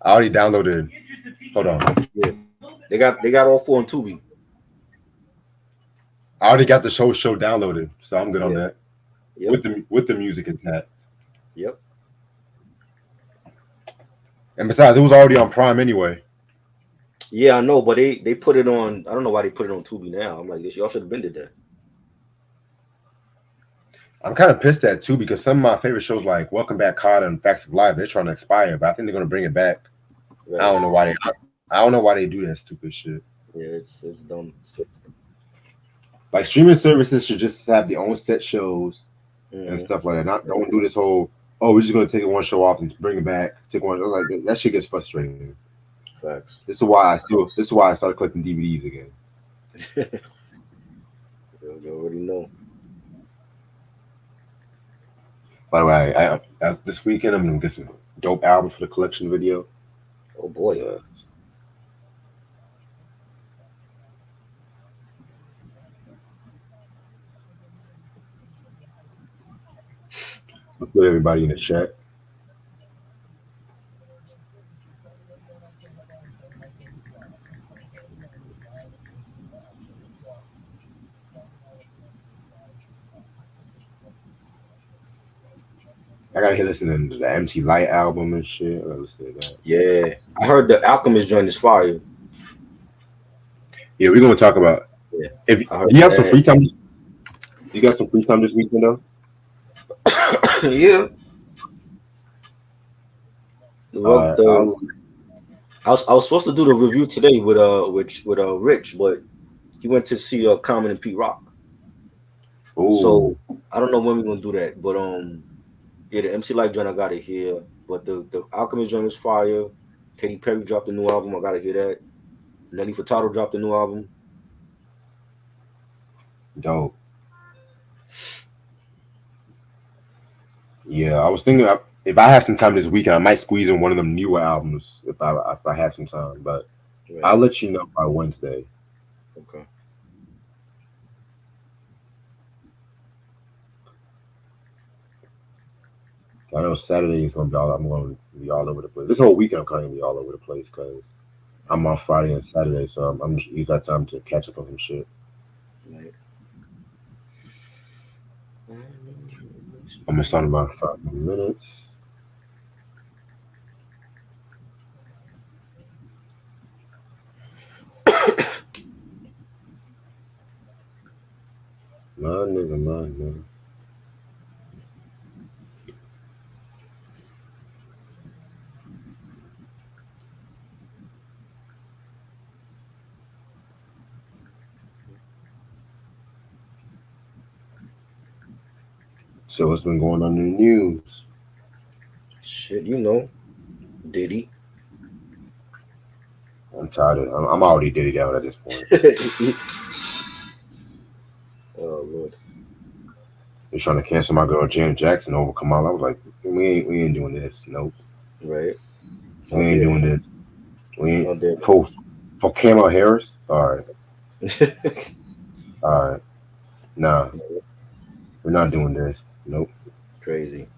I already downloaded. Hold on. Yeah, they got all four on Tubi. I already got the show downloaded, so I'm good on Yeah. that. Yep. With the music intact. Yep. And besides, it was already on Prime anyway. Yeah, I know, but they put it on. I don't know why they put it on Tubi now. I'm like, this y'all should have been did that. I'm kind of pissed at too because some of my favorite shows like Welcome Back, Kotter and Facts of Life, they're trying to expire, but I think they're gonna bring it back. I Right. don't know why they. I don't know why they do that stupid shit. Yeah, it's dumb. Like streaming services should just have their own set shows and Mm-hmm. stuff like that. Not don't do this whole we're just gonna take one show off and bring it back. Take one like that shit gets frustrating. Facts. This is why I started collecting DVDs again. You already know. By the way, this weekend I'm gonna get some dope albums for the collection video. Oh boy. Uh, I'll put everybody in the chat. I gotta hear listening to the MC Light album and shit. I gotta listen to that. Yeah, I heard the Alchemist joint is fire. Yeah, we're gonna talk about Yeah, if I do you heard have some that. free time. You got some free time this weekend though? Yeah. The I'll I was supposed to do the review today with Rich, but he went to see Common and Pete Rock. So oh I don't know when we're gonna do that. But yeah, the MC Light joint I got it here. But the Alchemist joint is fire. Katy Perry dropped a new album. I gotta hear that. Nelly Furtado dropped a new album. dope. Yeah, I was thinking if I have some time this weekend, I might squeeze in one of them newer albums if I have some time. But Right. I'll let you know by Wednesday. Okay. I know Saturday is gonna be all I'm going to be all over the place. This whole weekend I'm kind of gonna be all over the place because I'm off Friday and Saturday, so I'm just use that time to catch up on some shit. Right. I'm gonna start in about 5 minutes. My nigga. So what's been going on in the news? Shit, you know, Diddy. I'm tired of. I'm already diddy out at this point. Oh Lord. They're trying to cancel my girl Janet Jackson over Kamala. I was like, we ain't doing this. Nope, Right. we How ain't dare doing they? this. We ain't How dare for Kamala Harris. they? All right. Nah, we're not doing this. Nope. Crazy.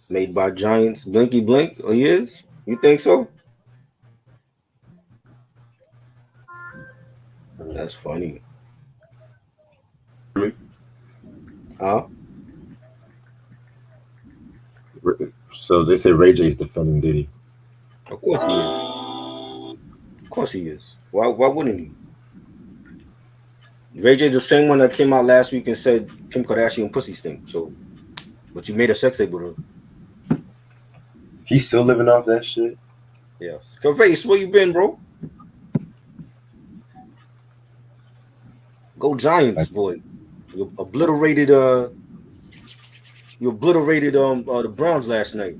Made by giants. Blinky Blink. Oh, he is? You think so? That's funny. Huh? So they say Ray J's defending Diddy. Of course he is. Of course he is. Why wouldn't he? Ray J's the same one that came out last week and said Kim Kardashian pussy stink. So, but you made a sex tape with her. He's still living off that shit. Yeah. Face, where you been, bro? Go Giants, Like, boy. You obliterated the Browns last night.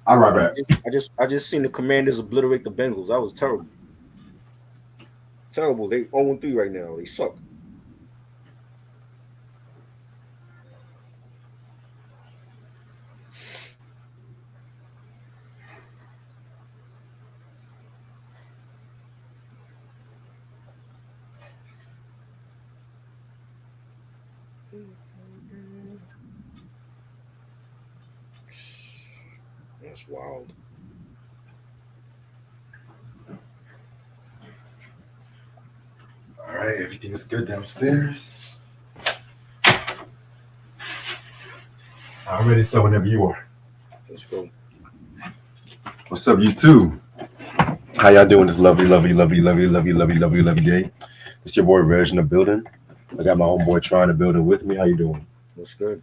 I'll right back. I just seen the Commanders obliterate the Bengals. That was terrible. Terrible. They 0-3 right now. They suck. That's wild. All right, everything is good downstairs. I'm ready to start whenever you are. Let's go. What's up, you two? How y'all doing this lovely, lovely, lovely, lovely, lovely, lovely, lovely, lovely day? It's your boy Reg in the building. I got my homeboy trying to build it with me. How you doing? What's good?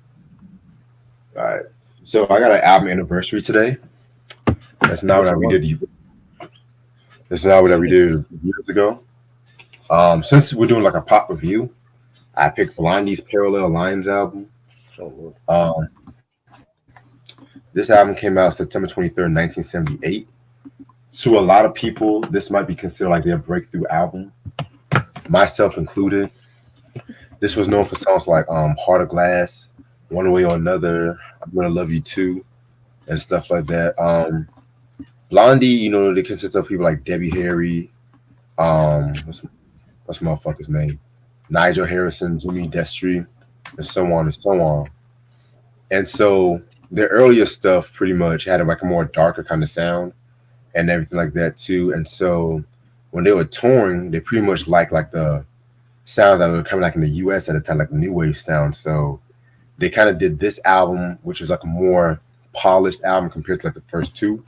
All right. So I got an album anniversary today. That's not Which what we one? did. That's not what we did years ago. Since we're doing like a pop review, I picked Blondie's Parallel Lines album. Oh, Lord. This album came out September 23rd, 1978. To a lot of people, this might be considered like their breakthrough album, myself included. This was known for songs like Heart of Glass, One Way or Another, I'm Gonna Love You Too, and stuff like that. Blondie, they consist of people like Debbie Harry, what's motherfucker's name? Nigel Harrison, Jimmy Destry, and so on and so on. And so their earlier stuff pretty much had like a more darker kind of sound and everything like that too. And so when they were touring, they pretty much like the sounds that were coming like in the US at the time, like the new wave sound. So they kind of did this album, which is like a more polished album compared to like the first two.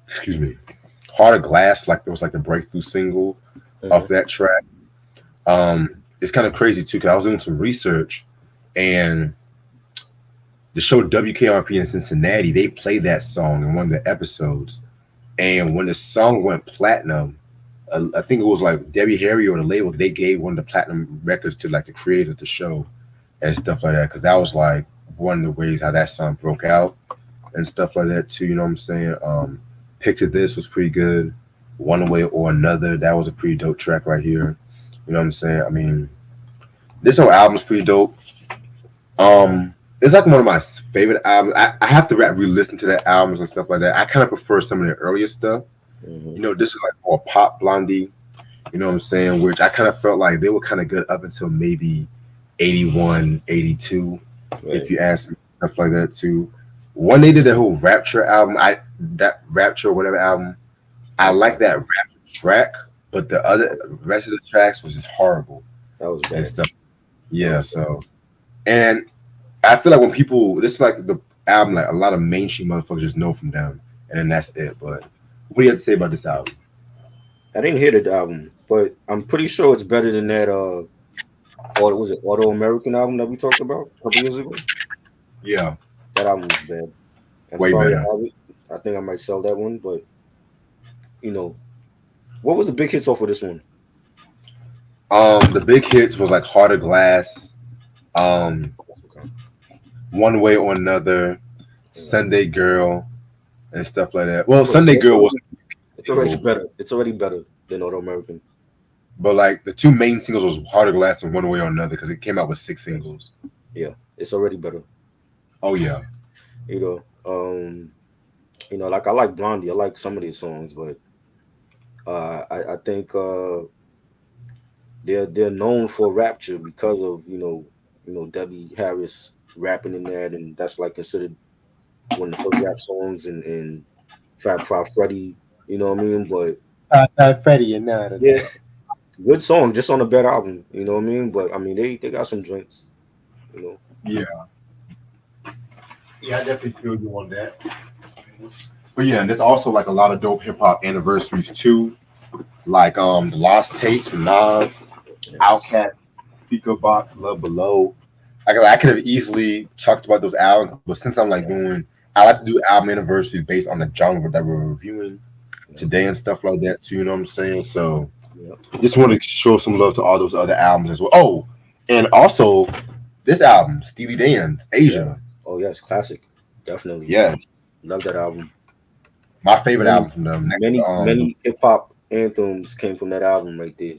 Excuse me. Heart of Glass, like there was like the breakthrough single off that track. It's kind of crazy too, because I was doing some research and the show WKRP in Cincinnati, they played that song in one of the episodes. And when the song went platinum, I think it was like Debbie Harry or the label, they gave one of the platinum records to like the creator of the show and stuff like that. Because that was like one of the ways how that song broke out and stuff like that too. You know what I'm saying? Picture This was pretty good. One Way or Another, that was a pretty dope track right here. You know what I'm saying? I mean, this whole album's pretty dope. It's like one of my favorite albums. I have to re-listen to the albums and stuff like that. I kind of prefer some of the earlier stuff. This is like more pop Blondie. You know what I'm saying? Which I kind of felt like they were kind of good up until maybe 81, 82, if you ask me, stuff like that too. When they did the whole Rapture album, that Rapture or whatever album, I like that Rapture track, but the other rest of the tracks was just horrible. That was And bad. stuff. Yeah, so and I feel like when people, this is like the album, like a lot of mainstream motherfuckers just know from them, and then that's it. But what do you have to say about this album? I didn't hear the album, but I'm pretty sure it's better than that. Was it Auto American album that we talked about a couple years ago? Yeah, That album was bad. I'm way sorry, better. I have it. I think I might sell that one, but what was the big hits off of this one? The big hits was like Heart of Glass, Okay. One Way or Another, Sunday Girl, and stuff like that. Well, So Sunday Girl was, it's already better. It's already better than Auto American. but like the two main singles was Heart of Glass and One Way or Another because it came out with 6 singles. Yeah, it's already better. Oh yeah, Like I like Blondie. I like some of these songs, but I think they're known for Rapture because of Debbie Harris rapping in that, and that's like considered one of the first rap songs, and Fab Five Freddy. You know what I mean? But Freddie and that. yeah, good song, just on a bad album. You know what I mean? But I mean, they got some joints. Yeah, I definitely feel you on that. But yeah, and there's also like a lot of dope hip hop anniversaries too, like the Lost Tapes from Nas, Outkast, Speaker Box, Love Below. I could have easily talked about those albums, but since I'm like I like to do album anniversaries based on the genre that we're reviewing today and stuff like that too. You know what I'm saying? So just want to show some love to all those other albums as well. Oh, and also this album, Steely Dan's Asia. Yeah. Oh yes, classic, definitely. Yeah, Love that album. my favorite album from them. Many hip hop anthems came from that album right there.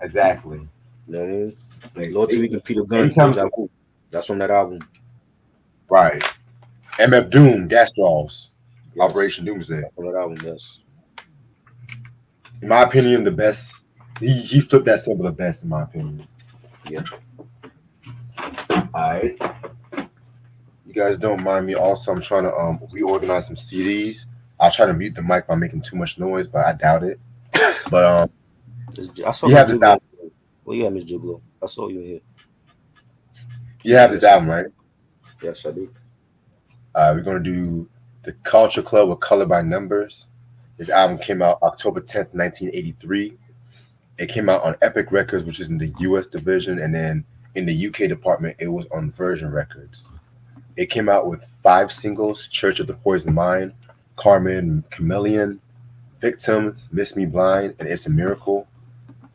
Exactly. You know what I mean? Like Lord Tariq and Peter Guns, anytime, Deja Vu. That's from that album. right? MF Doom, Gas Draws, Yes. Operation Doomsday. That's from that album, yes. In my opinion, the best. He flipped that symbol the best, in my opinion. Yeah. All right. You guys don't mind me. Also, I'm trying to reorganize some CDs. I'll try to mute the mic by making too much noise, but I doubt it. But I saw you Miss have this Jiglo. album. Well, yeah, Miss Jiglo. I saw you in here. You She's have in this this. album, right? Yes, I do. We're gonna do the Culture Club with Color by Numbers. This album came out October 10th, 1983. It came out on Epic Records, which is in the U.S. division, and then in the UK department, it was on Virgin Records. It came out with 5 singles: "Church of the Poison Mind," "Carmen," "Chameleon," "Victims," "Miss Me Blind," and "It's a Miracle."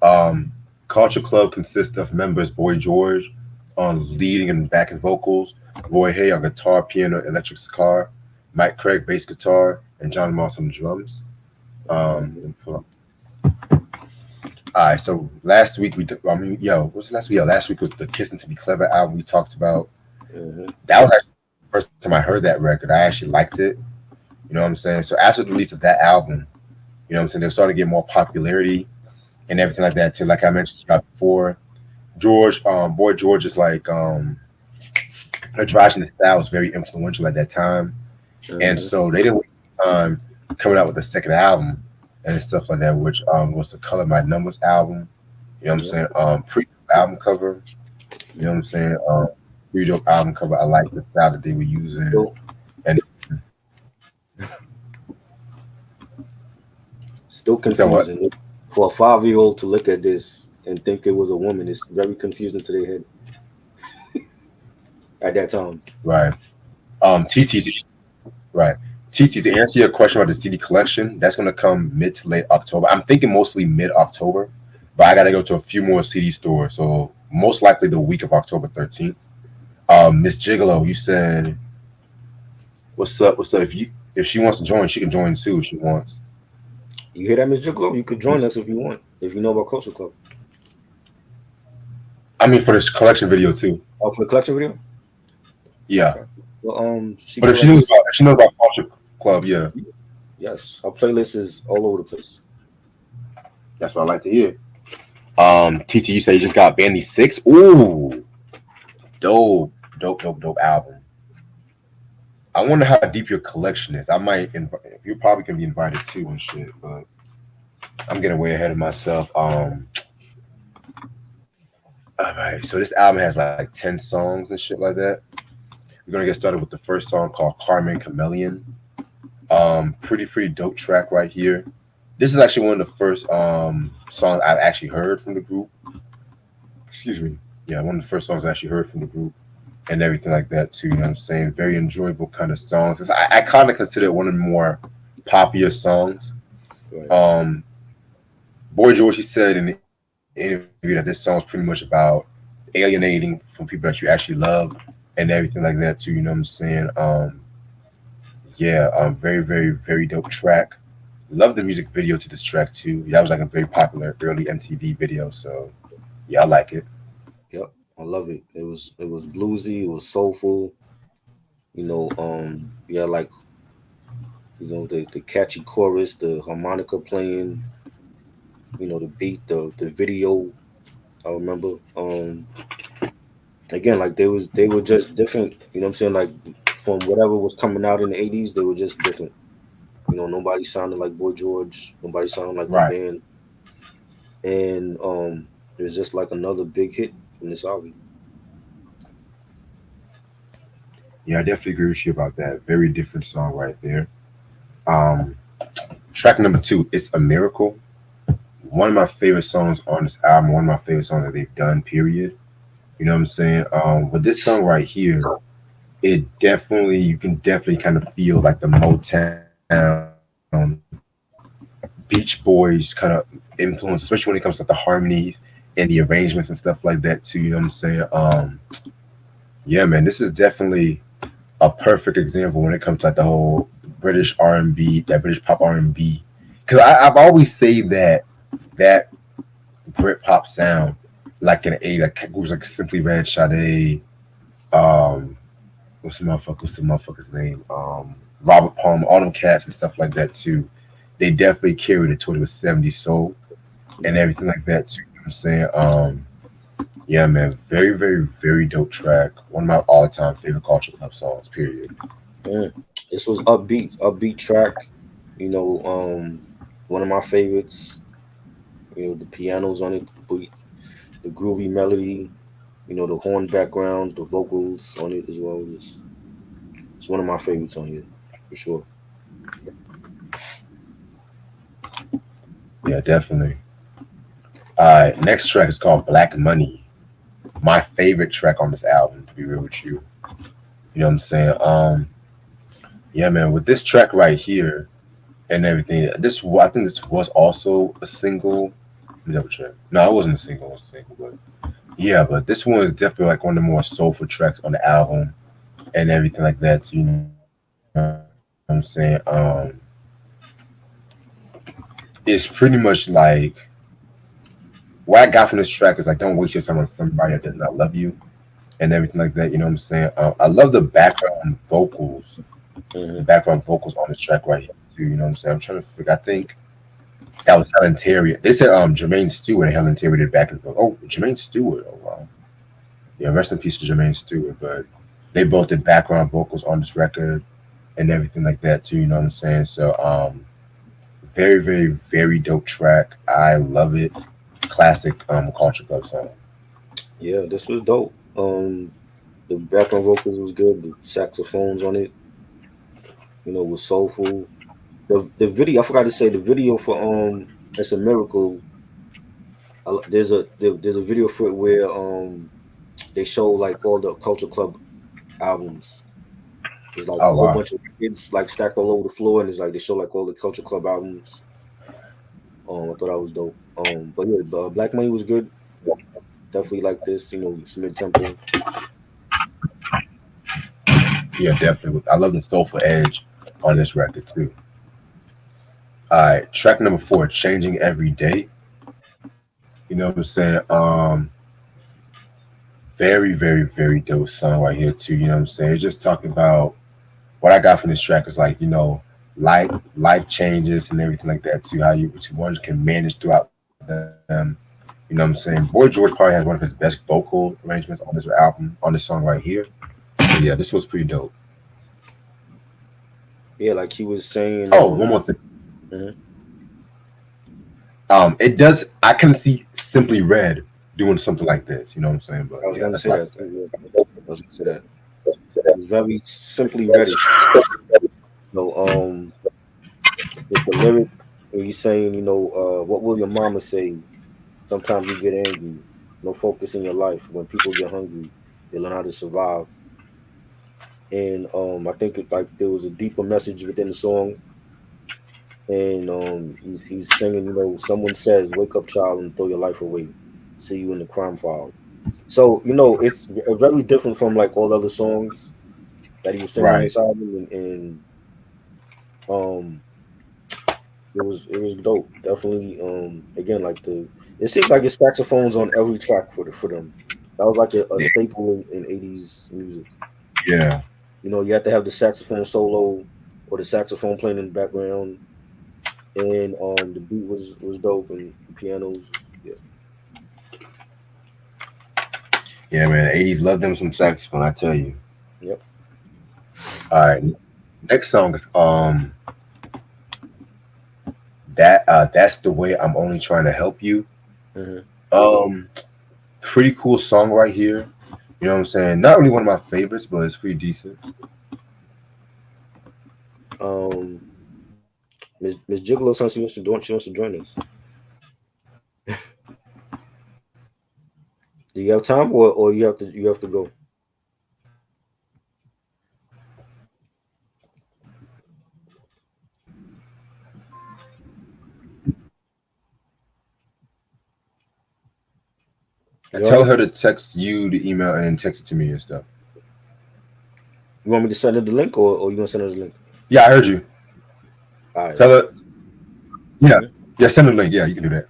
Um, Culture Club consists of members Boy George on leading and backing vocals, Roy Hay on guitar, piano, electric guitar, Mike Craig bass guitar, and John Moss on drums. Mm-hmm. All right, so last week what's last week? Yeah, last week was the "Kissing to Be Clever" album we talked about. Mm-hmm. That was actually the first time I heard that record. I actually liked it. You know what I'm saying? So after the release of that album, you know what I'm saying, they're starting to get more popularity and everything like that too. Like I mentioned to you before, George, Boy George is like androgynous style was very influential at that time, and Mm-hmm. so they didn't waste time coming out with the second album and stuff like that, which was the Color My Numbers album. You know what I'm Yep. saying? Pre album cover. You know what I'm saying? Pre dope album cover. I like the style that they were using, Still, and still you know what? confusing. For a 5-year-old to look at this and think it was a woman, it's very confusing to their head at that time. Right. TT. Right. TT, to answer your question about the CD collection, that's going to come mid to late October. I'm thinking mostly mid October, but I got to go to a few more CD stores. So most likely the week of October 13th. Miss Gigolo, you said, what's up? What's up? If she wants to join, she can join too if she wants. You hear that, Miss Jiglo? You could join us if you want, if you know about Culture Club. I mean, for this collection video too. Oh, for the collection video? Yeah. Okay. Well, she But can let us. if she knows about Culture Club, yeah, Yes, our playlist is all over the place. that's what I like to hear. TT, you say you just got Bandy 6? Ooh, dope, dope album. I wonder how deep your collection is. I might invite. You probably can be invited too and shit, but I'm getting way ahead of myself. All right. So this album has like 10 songs and shit like that. We're gonna get started with the first song called "Carmen Chameleon." Pretty dope track right here. This is actually one of the first songs I've actually heard from the group. Excuse me. Yeah, one of the first songs I actually heard from the group and everything like that too. You know what I'm saying? Very enjoyable kind of songs. I kind of consider it one of the more popular songs. Right. Um, Boy George, he said in the interview that this song is pretty much about alienating from people that you actually love and everything like that too. You know what I'm saying? Yeah, very dope track. Love the music video to this track too. That was like a very popular early MTV video. So yeah, I like it. Yep. I love it. It was bluesy. It was soulful. Yeah, like the catchy chorus, the harmonica playing. The beat, the video. I remember. Again, like they were just different. You know what I'm saying? Like from whatever was coming out in the '80s, they were just different. Nobody sounded like Boy George. Nobody sounded like the Right. band, and it was just like another big hit from this album. Yeah, I definitely agree with you about that. Very different song right there. Um, Track number two, "It's a Miracle." One of my favorite songs on this album. One of my favorite songs that they've done. Period. You know what I'm saying? But this song right here, it definitely you can definitely kind of feel like the Motown Beach Boys kind of influence, especially when it comes to the harmonies and the arrangements and stuff like that too. You know what I'm saying? Yeah, man, this is definitely a perfect example when it comes to like the whole British R&B, that British pop R&B because I've always say that that Britpop sound, like in the 80s, like groups like Simply Red, Sade, um, what's the motherfucker's name? Robert Palmer, all them cats and stuff like that too. They definitely carried it toward the 70s soul and Mhm. everything like that too. You know what I'm saying? Yeah, man, very, very, very dope track. One of my all-time favorite Culture Club songs. Period. Mm. This was upbeat track. You know, one of my favorites. You know, the pianos on it, the groovy melody. You know, the horn backgrounds, the vocals on it as well. It's one of my favorites on here for sure. Yeah, definitely. All right, next track is called Black Money. My favorite track on this album, to be real with you. You know what I'm saying? Yeah, man, with this track right here and everything, I think this was also a single. Let me double check. No, it wasn't a single. It was a single, but yeah, but this one is definitely like one of the more soulful tracks on the album and everything like that. So, you know what I'm saying? It's pretty much like what I got from this track is like, don't waste your time on somebody that does not love you and everything like that. You know what I'm saying? I love the Hmm. background vocals on this track right here too. You know what I'm saying? I'm trying to figure. I think that was Helen Terry. They said Jermaine Stewart and Helen Terry did back and forth. Oh, Jermaine Stewart. Oh wow. Yeah, rest in peace to Jermaine Stewart. But they both did background vocals on this record and everything like that too. You know what I'm saying? So very, very, very dope track. I love it. Classic Culture Club song. Yeah, this was dope. The background vocals was good. The saxophones on it, you know, was soulful. The video, I forgot to say, the video for "It's a Miracle." There's a video for it where they show like all the Culture Club albums. There's like a Oh whole wow. bunch of kids like stacked all over the floor, and it's like they show like all the Culture Club albums. I thought that was dope. But yeah, Black Money was good. Definitely like this. You know, it's mid tempo. Yeah, definitely. I love the soulful edge on Yeah. this record too. All right, track number 4, Changing Every Day. You know what I'm saying? Very, very, very dope song right here too. You know what I'm saying? It's just talking about what I got from this track is like, life changes and everything like that too. How you one can manage throughout them. You know what I'm saying? Boy George probably has one of his best vocal arrangements on this album, on this song right here. So yeah, this was pretty dope. Yeah, like he was saying. Oh, one more thing. Mhm. It does. I can see Simply Red doing something like this. You know what I'm saying? But I was yeah, gonna that's say what I can that say. too. Yeah. I was gonna say that. It was very simply reddish. You know, with the lyric, and he's saying, you know, what will your mama say? Sometimes you get angry. No focus in your life. When people get hungry, they learn how to survive. And I think like there was a deeper message within the song. And he's singing, you know, someone says, "Wake up, child, and throw your life away. See you in the crime file." So you know, it's very different from like all other songs that he was singing on Right. this album, and um, it was dope. Definitely, again, like it seemed like it's saxophones on every track for them. That was like a Yeah. staple in 80s music. Yeah. You know, you have to have the saxophone solo or the saxophone playing in the background, and the beat was dope, and the pianos, yeah, Yeah, man. '80s love them some saxophone. I tell you. yep. All right. Next song is that's the way I'm only trying to help you. Hmm. Um, Pretty cool song right here. You know what I'm saying? Not really one of my favorites, but it's pretty decent. Um, Miss Gigolo says she wants to join us. Do you have time, or you have to go? I You heard tell her? her to text you the email and then text it to me and stuff. You want me to send her the link, or you gonna send her the link? Yeah, I heard you. All right, Tell all her. Yeah, yeah. Send the link. Yeah, you can do that.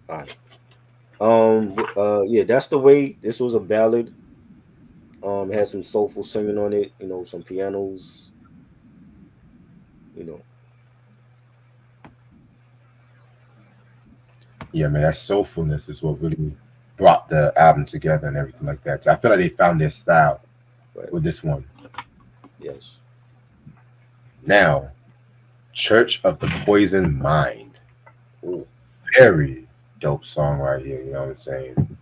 All right. Yeah, that's the way. This was a ballad. It had some soulful singing on it. You know, some pianos. You know, Yeah, man. That soulfulness is what really brought the album together and everything like that. So I feel like they found their style right? with this one. Yes. Now, Church of the Poisoned Mind. Ooh. Very dope song right here. You know what I'm saying?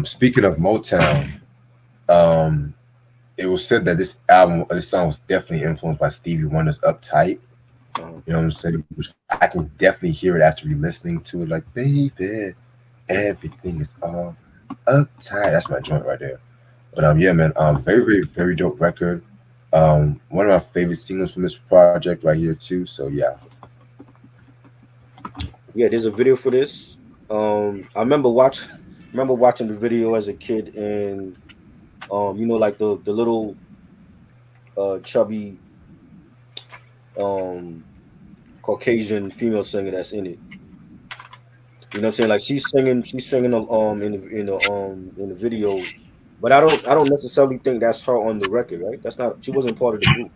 Speaking of Motown, um, it was said that this song was definitely influenced by Stevie Wonder's "Uptight." Uh-huh. You know what I'm saying? Which I can definitely hear it after re-listening to it. Like, baby, everything is all uptight. That's my joint right there. But Uh-huh. yeah, man. Very, very, very dope record. One of my favorite singles from this project right here too. So yeah, Yeah, there's a video for this. I remember watch remember watching the video as a kid, and you know, like the little chubby um Caucasian female singer that's in it. You know what I'm saying? Like she's singing in the video, but I don't necessarily think that's her on the record, right? That's not she wasn't part of the group.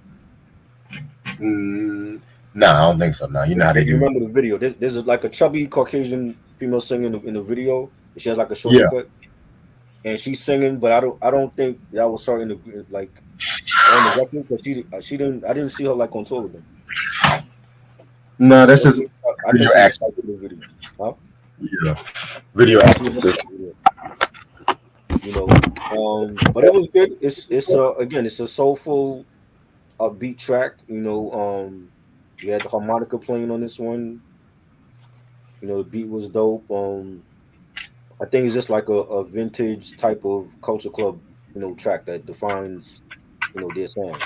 mm, nah, I don't think so. Nah, you know how they If you do. remember the video, like a chubby Caucasian female singing in the video. And she has like a short Yeah, haircut, and she's singing, but I don't think that was her in the like on the record because I didn't see her like on tour with them. no, that's So just I think video she just access. like for the video. Huh? Yeah, video Yeah, she was just access. like, you know. But it was good. It's again, it's a soulful upbeat track. We had the harmonica playing on this one. You know, the beat was dope. I think it's just like a vintage type of culture club, track that defines, their sound.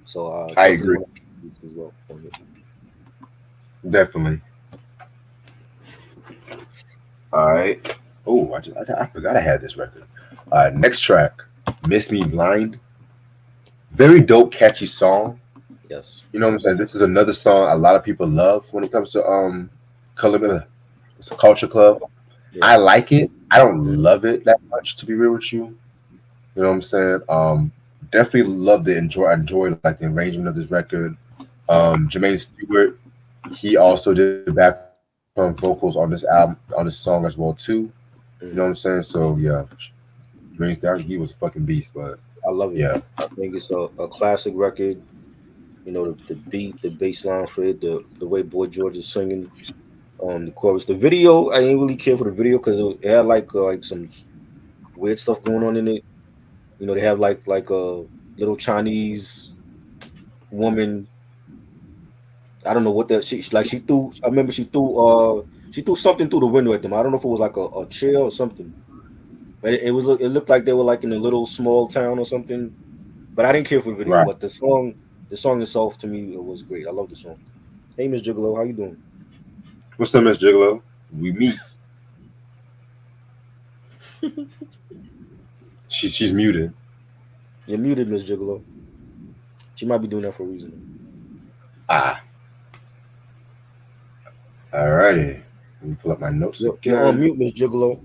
So I definitely agree, one of the beats as well on here. definitely. All right. Oh, I forgot I had this record. Next track, "Miss Me Blind." Very dope, catchy song. Yes. You know what I'm saying? This is another song a lot of people love when it comes to color. It's a culture club. Yeah. I like it. I don't love it that much, to be real with you. You know what I'm saying? Definitely love the enjoy like the arrangement of this record. Jermaine Stewart, he also did background vocals on this album, on this song as well too. You know what I'm saying? Hmm. So yeah, Jermaine Stewart, he was a fucking beast. But I love it. yeah, I think it's a classic record. The beat, the bass line for it, the way Boy George is singing, the chorus, the video. I didn't really care for the video because it had like some weird stuff going on in it. They have like a little Chinese woman. I don't know what that she threw. I remember she threw something through the window at them. I don't know if it was like a chair or something. But it looked like they were like in a little small town or something. But I didn't care for the video. right. But the song itself to me it was great. I love the song. Hey, Miss Gigolo, how you doing? What's up, Miss Gigolo? We meet. She's muted. You're muted, Miss Gigolo. She might be doing that for a reason. Though. Ah, alrighty. Let me pull up my notes You're on again. mute, Miss Gigolo.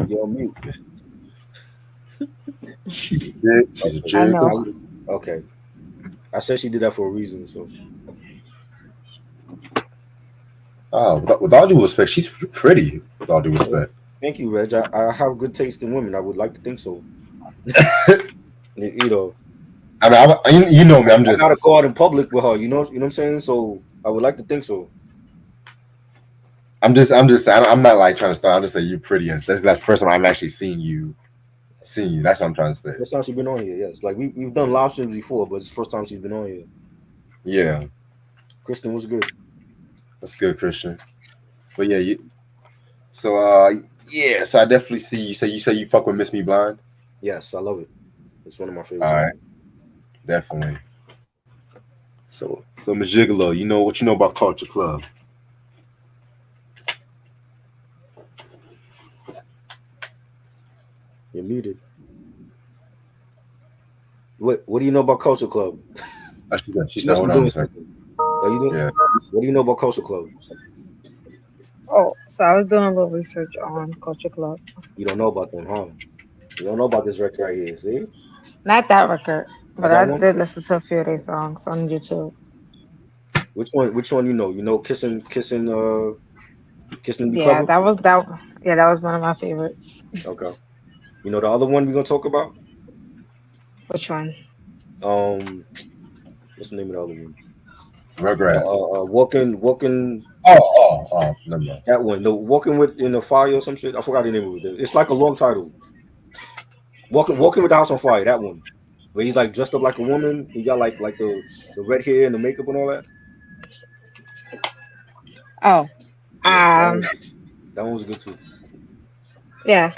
You're on mute. She's a jig. She's a Okay. I jig. How know. you? Okay. I said she did that for a reason. So Oh, with all due respect, she's pretty. With all due well, respect. thank you, Reg. I have good taste in women. I would like to think so. You know, I mean, you know me. I'm I gotta just, go out in public with her. You know what I'm saying. So I would like to think so. I'm not like trying to start. I'm just saying you're pretty, and that's the first time I'm actually seeing you. That's what I'm trying to say. First time she's been on here. Yes, like we've done live streams before, but it's the first time she's been on here. Yeah, Kristen was good. that's good, Christian. But yeah, so yeah, so I definitely see you. Say you fuck with Miss Me Blind. Yes, I love it. It's one of my favorite All songs. right, definitely. So Miss Gigolo, you know what you know about Culture Club? You're muted. What do you know about Culture Club? She She said, must hold be on doing a second. something. Are you doing? Yeah, What do you know about Culture Club? Oh, so I was doing a little research on Culture Club. You don't know about them, huh? You don't know about this record right here. See, Not that record, not but that I one. did listen to a few of their songs on YouTube. Which one? Which one? You know? You know, kissing and be Yeah, clever. that was that. Yeah, that was one of my favorites. Okay. You know the other one we're gonna talk about? Which one? Um, what's the name of the other one? Rugrats. Walking. Never mind. That one, the walking with in the fire or some shit. I forgot the name of it. It's like a long title. Walking with the house on fire. That one, where he's like dressed up like a woman. He got like the red hair and the makeup and all that. Oh, Yeah, um, that one was good too. yeah.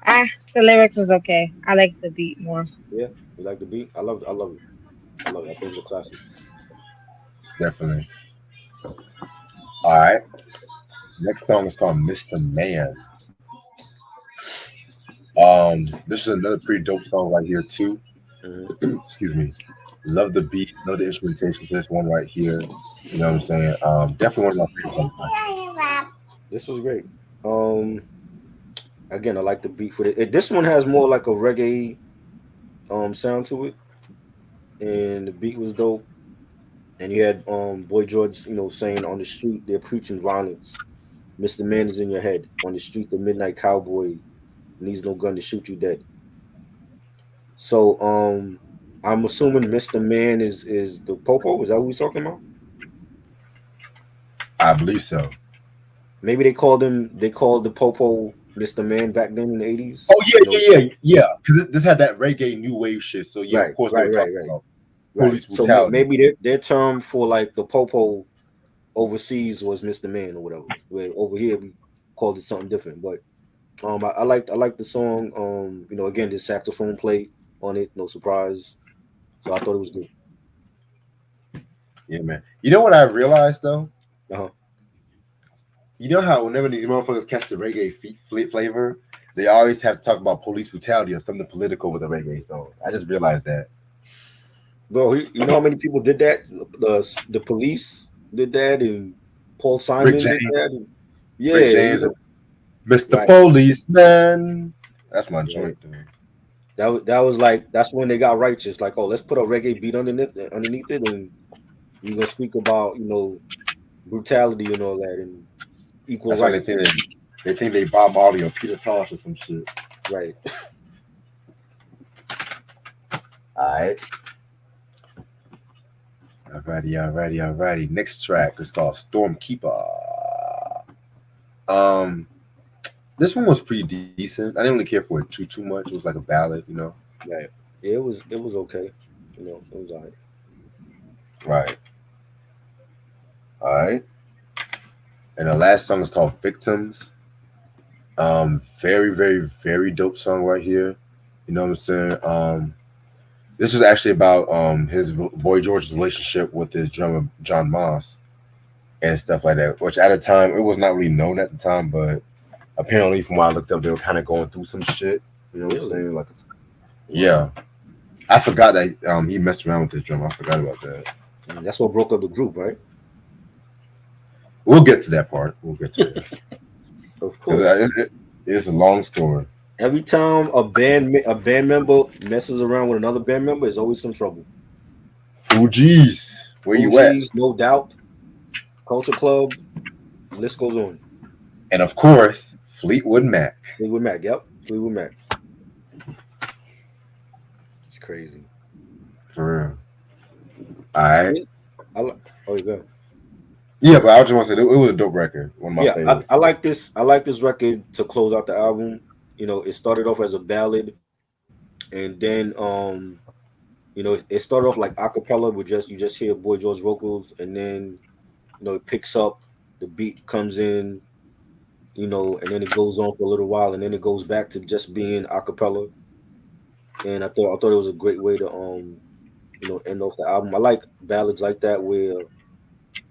Ah, the lyrics was okay. I like the beat more. Yeah, you like the beat? I love it. I love it. I think it's a classic. Definitely. All right. Next song is called Mr. Man. This is another pretty dope song right here too. Hmm. Excuse me. Love the beat, love the instrumentation for this one right here. You know what I'm saying? Definitely one of my favorite songs. This was great. Um, Again, I like the beat for it. This one has more like a reggae sound to it, and the beat was dope. And you had Boy George, saying on the street they're preaching violence. Mr. Man is in your head. On the street, the midnight cowboy needs no gun to shoot you dead. So I'm assuming Mr. Man is the Popo. Is that what he's talking about? I believe so. Maybe they called the Popo Mr. Man back then in the 80s. Oh yeah. Because this had that reggae new wave shit. So yeah, of Right, course they right, were right, talking right, about right. police So brutality. maybe their term for like the Popo overseas was Mr. Man or whatever. Where over here we called it something different. But I liked the song. Again, this saxophone play on it, no surprise. So I thought it was good. Yeah, man. You know what I realized though? Uh-huh. You know how whenever these motherfuckers catch the reggae flavor, they always have to talk about police brutality or something political with the reggae song. I just realized that. Bro, you know how many people did that? The police did that, and Paul Rick Simon did James, that. And Rick yeah, James, and Mr. right. Policeman. That's my Right. joint, dude. That was like that's when they got righteous. Like, oh, let's put a reggae beat underneath it, and we're gonna speak about brutality and all that, and equal That's why rights. they think they Bob Marley or Peter Tosh or some shit. Right. All right. Alrighty. Next track is called Stormkeeper. Um, this one was pretty decent. I didn't really care for it too much. It was like a ballad. Right. Yeah, it was okay. It was alright. Right. All right. And the last song is called Victims. Very dope song right here. You know what I'm saying? This is actually about his Boy George's relationship with his drummer John Moss and stuff like that. Which at the time it was not really known at the time, but apparently from what I looked up, they were kind of going through some shit. You know what I'm Really? saying? Like, Wow. yeah, I forgot that he messed around with his drummer. I forgot about that. That's what broke up the group, right? We'll get to that part. We'll get to it Of because course. it's a long story. Every time a band member messes around with another band member, there's always some trouble. Fugees, where you at? Fugees, no doubt. Culture Club, the list goes on. And of course, Fleetwood Mac. Fleetwood Mac, yep. Fleetwood Mac. It's crazy. For real. All right. Yeah, I like. Oh, you go. Yeah, but I just want to say it was a dope record. One of my Yeah, I, favorites. I like this. I like this record to close out the album. It started off as a ballad, and then it started off like a cappella with just you just hear Boy George vocals, and then it picks up, the beat comes in, and then it goes on for a little while, and then it goes back to just being a cappella. And I thought it was a great way to end off the album. I like ballads like that where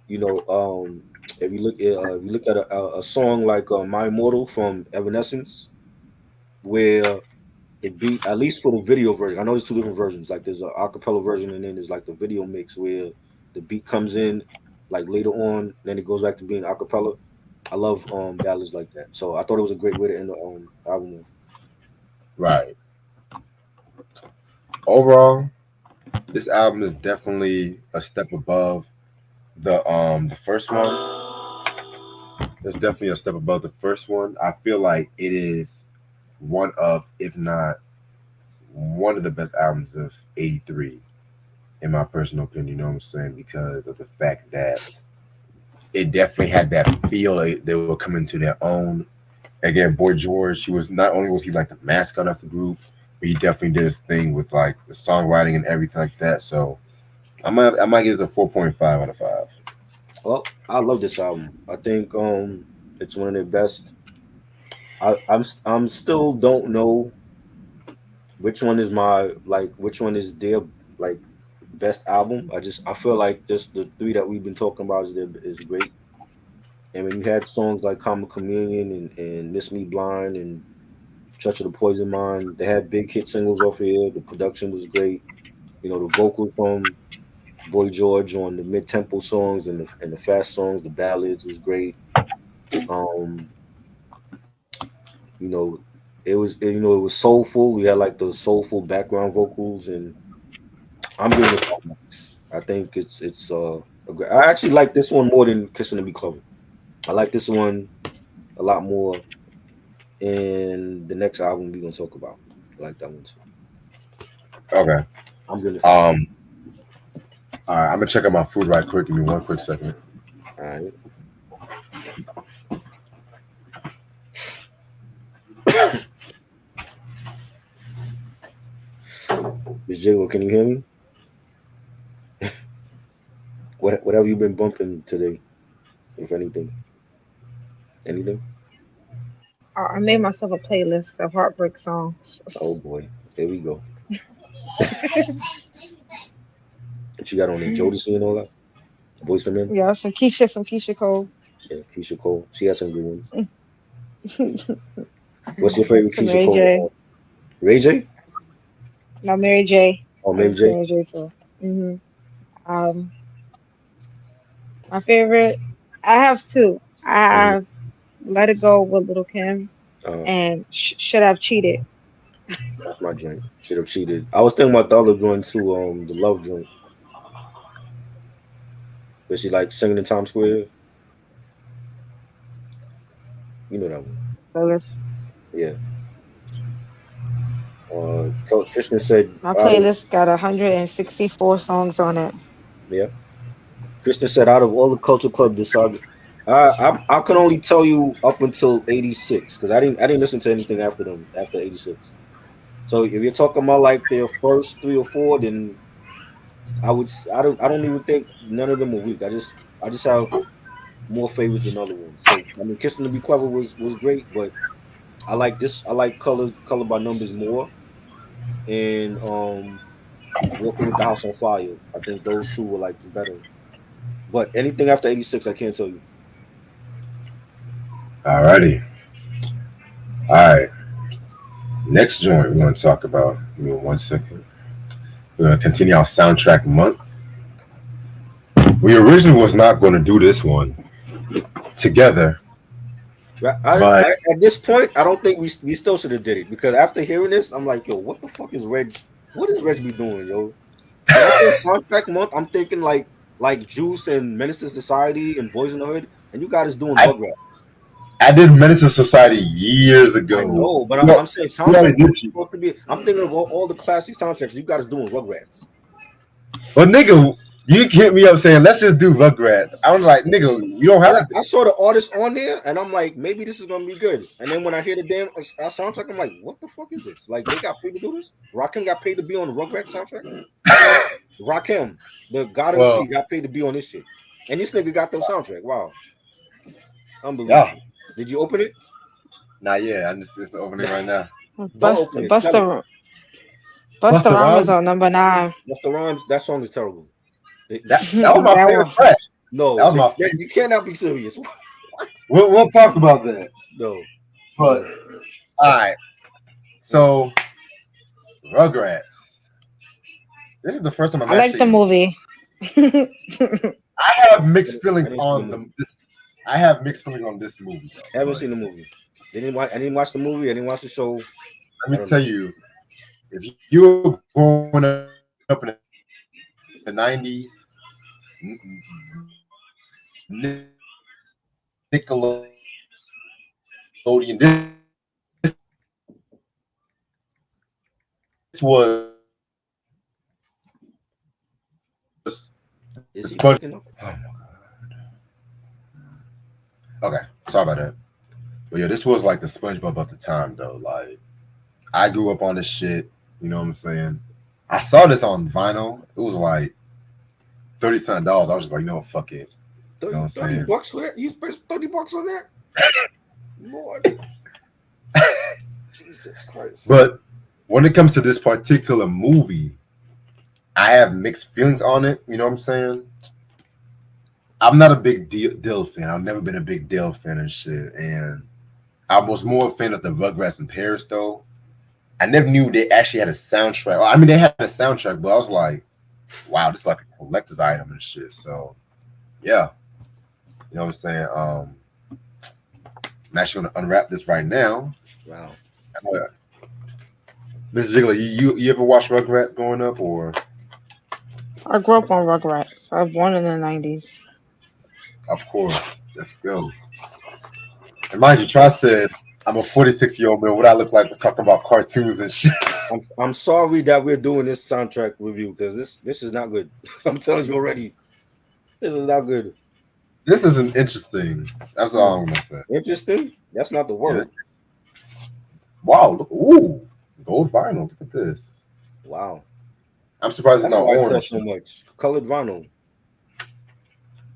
you know if you look at a song like My Immortal from Evanescence, where the beat, at least for the video version, I know there's two different versions. Like there's a acapella version, and then there's like the video mix where the beat comes in like later on, then it goes back to being acapella. I love ballads like that. So I thought it was a great way to end the album off. Right. Overall, this album is definitely a step above the first one. It's definitely a step above the first one. I feel like it is one of, if not one of the best albums of '83, in my personal opinion. You know what I'm saying? Because of the fact that it definitely had that feel. They were coming to their own. Again, Boy George, he was not only was he like the mascot of the group, but he definitely did his thing with like the songwriting and everything like that. So I might give this a 4.5 out of 5. Well, I love this album. I think it's one of their best. I'm still don't know which one is my like which one is their like best album. I feel like just the three that we've been talking about is great. And when you had songs like Common Chameleon and Miss Me Blind and Touch of the Poison Mind, they had big hit singles off here. The production was great. You know, the vocals from Boy George on the mid tempo songs and the fast songs, the ballads was great. Um, you know, it was soulful. We had like the soulful background vocals, and I'm giving it 5 marks. I think I actually like this one more than Kissing to Be Clever. I like this one a lot more in the next album we're gonna talk about. I like that one too. Okay. I'm giving it 5 marks. Um. All right. I'm gonna check out my food right quick. Give me one quick second. All right. Miss J-Lo, can you hear me? What have you been bumping today, if anything? Anything? I made myself a playlist of heartbreak songs. Oh boy, here we go. What you got on there? Jodeci and all that? Boys and Men? Yeah, some Keisha Cole, Yeah, Keisha Cole. She has some good ones. What's your favorite some Keisha Mary Cole? J. Ray J? No, Mary J. Oh, I Mary listen to J? Mary J too. hmm Um, my favorite, I have two. I Mhm. have Let It Go with Little Kim Uh, and Should Have Cheated. that's my joint. Should have cheated. I was thinking about the other joint too, the Love joint. But she like singing in Times Square. You know that one. Playlist. Yeah. Tristan said My out of playlist got 164 songs on it. yeah. Kristen said out of all the Culture Club discography, I can only tell you up until '86 because I didn't listen to anything after them after '86. So if you're talking about like their first three or four, then I don't even think none of them are weak. I just have more favorites than other ones. So I mean, Kissing to Be Clever was great, but I like this. I like Color by Numbers more, and Walking with the House on Fire. I think those two were like the better. But anything after '86, I can't tell you. Alrighty. All right. Next joint we're gonna talk about. Give me 1 second. We're gonna continue our soundtrack month. We originally was not going to do this one together, Right, but at this point, I don't think we still should have did it because after hearing this, I'm like, yo, what the fuck is Reg? What is Reg be doing, yo? When I think soundtrack month, I'm thinking like Juice and Menace to Society and Boys in the Hood, and you guys doing I, Rugrats. I did Menace to Society years I ago. know, but Well, I'm saying we soundtrack already did month is you. supposed to be. I'm thinking of all the classic soundtracks. You guys doing Rugrats. But nigga, you hit me up saying let's just do Rugrats. I was like, nigga, you don't And have to. I saw the artist on there, and I'm like, maybe this is gonna be good. And then when I hear the damn soundtrack, I'm like, what the fuck is this? Like they got paid to do this? Rakim got paid to be on the Rugrats soundtrack. Rakim, the God MC, Well, got paid to be on this shit, and this nigga got the soundtrack. Wow, yeah, unbelievable. Did you open it? not yet. I'm just opening right now. Don't open it. Sell it. Busta Busta Rhymes Rhymes. on number 9. That's the rhymes. That song is terrible. That was my That favorite one. track. That No, was my favorite. you cannot be serious. What? We'll talk about that. No, But no. all right, Mm. so Rugrats. This is the first time I'm I like the actually. movie. I have mixed I feelings didn't see the on the movie. this. I have mixed feelings on this movie though. I haven't But seen the movie. Didn't watch. I didn't watch the movie. I didn't watch the show. let I me don't tell know. you, if you were growing up in the '90s, Nickelodeon, this was the sponge. Is he breaking up? Okay, sorry about that. But yeah, this was like the SpongeBob of the time though. Like I grew up on this shit. You know what I'm saying? I saw this on vinyl. It was like 30 something dollars. I was just like, no, fuck it. You know 30, what I'm 30 saying? bucks for that? You spent $30 on that? Lord, Jesus Christ! But when it comes to this particular movie, I have mixed feelings on it. You know what I'm saying? I'm not a big Dill fan. I've never been a big Dill fan and shit. And I was more a fan of the Rugrats in Paris though. I never knew they actually had a soundtrack. Well, I mean, they had a soundtrack, but I was like, wow, this is like a collector's item and shit. So yeah, you know what I'm saying? I'm actually gonna unwrap this right now. Wow. Mr. Jiggler, you ever watch Rugrats growing up, or I grew up on Rugrats. I was born in the 90s. of course, let's go. And mind you, Try said I'm a 46-year-old man. What I look like? We're talking about cartoons and shit. I'm sorry that we're doing this soundtrack review because this is not good. I'm telling you already, this is not good. This isn't interesting. That's all I'm gonna say. Interesting? That's not the Yeah, word. wow, look, ooh, gold vinyl. Look at this. Wow. I'm surprised it's That's not why it costs orange. so much. Colored vinyl.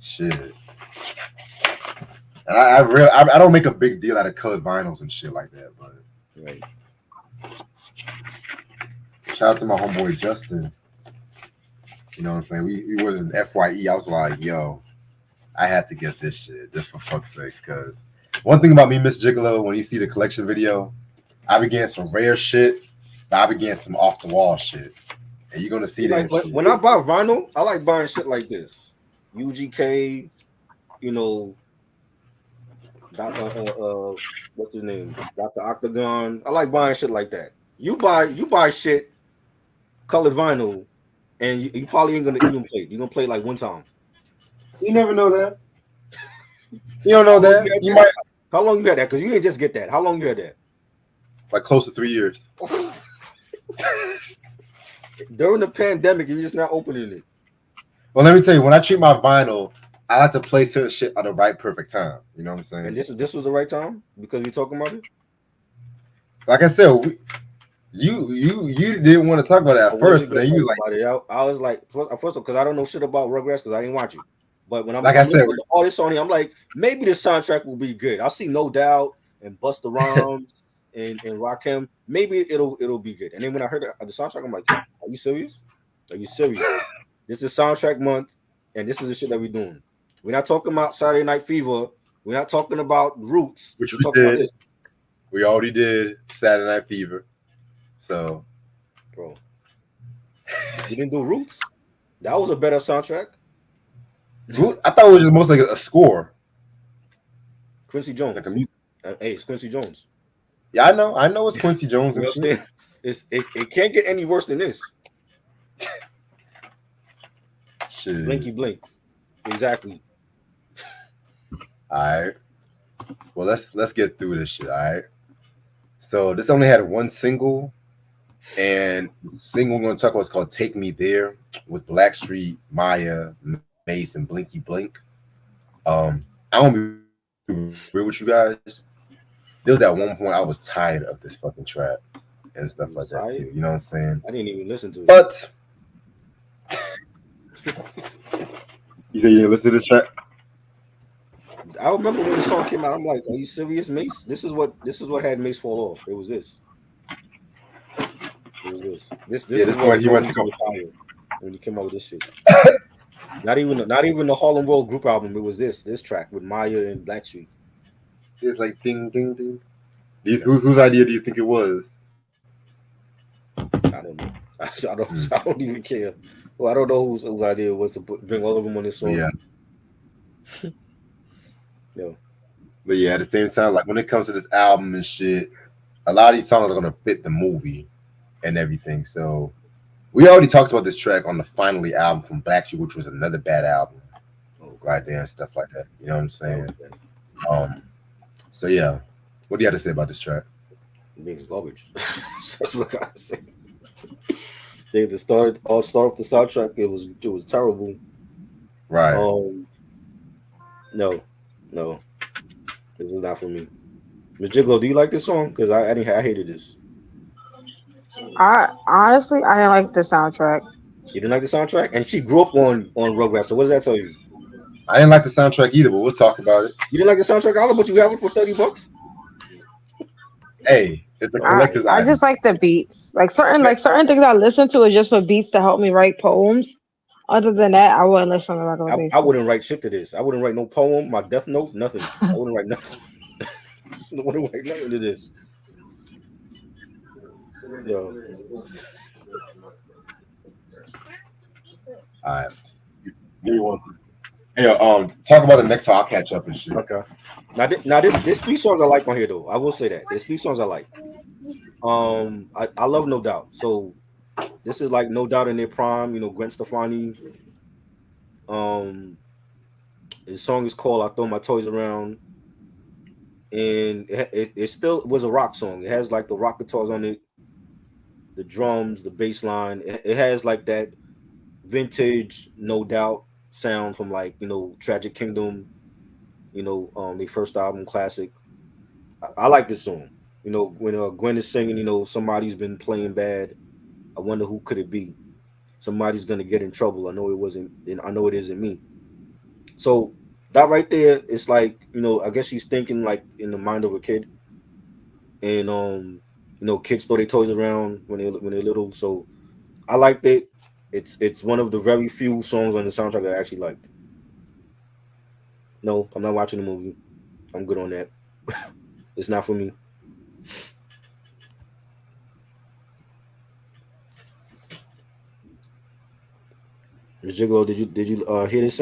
Shit. And I don't make a big deal out of colored vinyls and shit like that. But Right. shout out to my homeboy Justin. You know what I'm saying? We was in FYE. I was like, yo, I had to get this shit just for fuck's sake. Because one thing about me, Miss Gigolo, when you see the collection video, I began some rare shit, but I began some off the wall shit. And you're gonna see See, like that shit. when I buy vinyl, I like buying shit like this. UGK, you know, what's his name? Dr. Octagon. I like buying shit like that. You buy shit colored vinyl, and you probably ain't gonna even play it. You're gonna play it like one time. You never know that. You don't know How long you that. had You that? might How long you had that? Because you didn't just get that. How long you had that? like close to 3 years. During the pandemic, you're just not opening it. Well, let me tell you, when I treat my vinyl, I like to play certain shit at the right perfect time. You know what I'm And saying? this was the right time because we're talking about it. Like I said, you didn't want to talk about it I at first, wasn't but gonna then talk you like about it. I was like, first of all, because I don't know shit about Rugrats because I didn't watch it. But when I'm, like I I'm said, looking at the artists on here, I'm like, maybe the soundtrack will be good. I see No Doubt and Busta Rhymes and Rakim. Maybe it'll be good. And then when I heard the soundtrack, I'm like, are you serious? Are you serious? This is soundtrack month, and this is the shit that we're doing. We're not talking about Saturday Night Fever. We're not talking about Roots. which We're we talking about did. this, We already did Saturday Night Fever. So bro. We didn't do Roots. That was a better soundtrack. I thought it was just mostly like a score, Quincy like a Jones. music. Hey, it's Quincy Jones. Yeah, I know it's Quincy Jones You and shit. understand? It can't get any worse than this. Shit. Blinky blink. Exactly. All right. Well, let's get through this shit. All right. So this only had one single, and the single we're gonna talk about is called "Take Me There" with Blackstreet, Maya, Mace, and Blinky Blink. I won't be real with you guys. There was at one point I was tired of this fucking trap and stuff like that too. You You know was what I'm tired. saying? I didn't even listen to it. But you said you didn't listen to this track? I remember when the song came out. I'm like, "Are you serious, Mace? This is what had Mace fall off. It was this. It was this. This Yeah, is this what one he told went me to to go. retire when he came out with this shit. Not even the Harlem World group album. It was this track with Maya and Blackstreet. It's like ding ding ding. Whose idea do you think it was? I don't know. I don't. I don't even care. Well, I don't know whose idea was to bring all of them on this But song. yeah, Yo, but yeah, at the same time, like when it comes to this album and shit, a lot of these songs are gonna fit the movie and everything. So we already talked about this track on the Finally album from Backstreet, which was another bad album, okay, right there and stuff like that. You know what I'm saying? okay. Um, so yeah, what do you have to say about this track? Things garbage. That's what I gotta say. They the start all start off the soundtrack. It was terrible. Right. Um, no, no, this is not for me. Miss Gigolo, do you like this song? Because I hated this. I honestly I like the soundtrack. You didn't like the soundtrack, and she grew up on Rugrats. So what does that tell you? I didn't like the soundtrack either, but we'll talk about it. You didn't like the soundtrack either, but you have it for $30. Hey, it's a I collector's I item. just like the beats. Like certain things I listen to is just for beats to help me write poems. Other than that, I wouldn't listen on a regular I wouldn't basis. write shit to this. I wouldn't write no poem, my death note, nothing. I wouldn't write nothing. I wouldn't write nothing to this. Yo, All right, give me one. Hey, talk about the next time I'll catch up and shit. okay. Now this three songs I like on here though. I will say that there's three songs I like. I love No Doubt. So this is like No Doubt in their prime. You know, Gwen Stefani. Um, his song is called "I Throw My Toys Around," and it still was a rock song. It has like the rock guitars on it, the drums, the bass line. It has like that vintage No Doubt sound from like Tragic Kingdom. Their first album, classic. I like this song. When Gwen is singing, somebody's been playing bad. I wonder who could it be. Somebody's gonna get in trouble. I know it wasn't. And I know it isn't me. So that right there, it's like I guess she's thinking like in the mind of a kid, and kids throw their toys around when they're little. So I liked it. It's one of the very few songs on the soundtrack that I actually liked. No, I'm not watching the movie. I'm good on that. It's not for me. Ms. Gigolo, did you hear this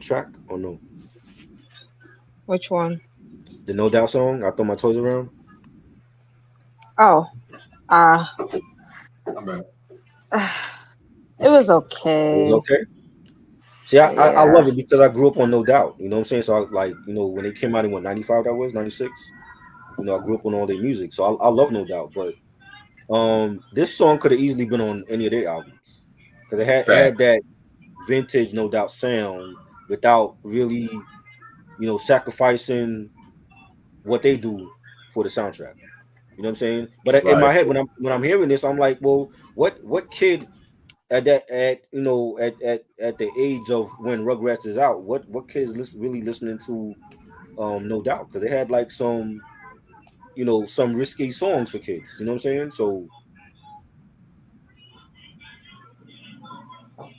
track or no? Which one? The No Doubt song. I throw my toys around. Oh, uh, I'm ready. it was It was okay. okay. See, I Yeah. love it because I grew up on No Doubt. You know what I'm saying? So I like when they came out in what 95 that was 96. I grew up on all their music, so I love No Doubt. But this song could have easily been on any of their albums because it had Facts. that vintage No Doubt sound without really sacrificing what they do for the soundtrack. You know what I'm saying? But in Right. my head, when I'm hearing this, I'm like, well, what kid at that at the age of when Rugrats is out, what kid is really listening to No Doubt because they had like some risky songs for kids. You know what I'm saying? So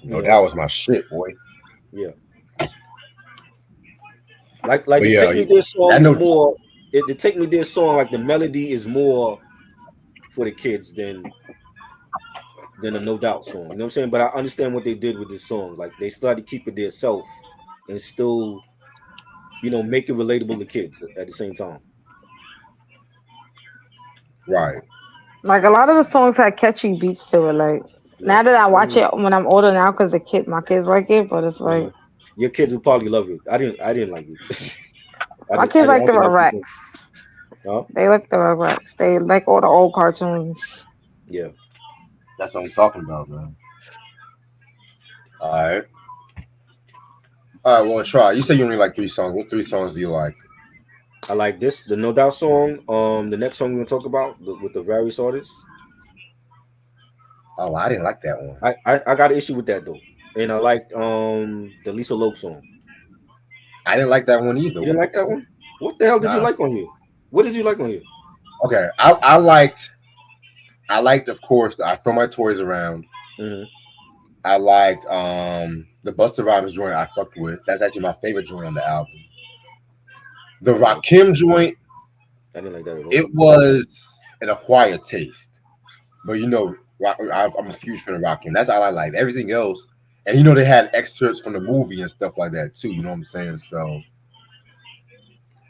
you No, know, that was my shit, boy. yeah, like But the yeah, Take Me There song that is no. more. The Take Me There song, like the melody is more for the kids than a No Doubt song. You know what I'm saying? But I understand what they did with this song. Like they started to keep it their self and still, make it relatable to kids at the same time. Right. Like a lot of the songs had catchy beats to it. Like Yeah. now that I watch Mhm. it when I'm older now, because my kids like it, but it's like Mhm. Your kids would probably love it. I didn't like it. I my didn't. I kids didn't. like I the didn't like this Rugrats. one. Huh? They like the Rugrats. They like all the old cartoons. Yeah. That's what I'm talking about, man. All right. All right. Well, try. You say you only like three songs. What three songs do you like? I like this, the No Doubt song. The next song we're gonna talk about with the various artists. Oh, I didn't like that one. I got an issue with that though, and I liked the Lisa Loeb song. I didn't like that one either. You What didn't the like that fuck? one? What the hell did you Nah. like on here? What did you like on here? Okay. I liked, of course, I throw my toys around. Hmm. I liked the Busta Rhymes joint I fucked with. That's actually my favorite joint on the album. The Okay, Rakim joint, I didn't like that at it all. was an acquired taste. But I'm a huge fan of Rakim. That's all I like. Everything else, and you know they had excerpts from the movie and stuff like that too. You know what I'm saying? So,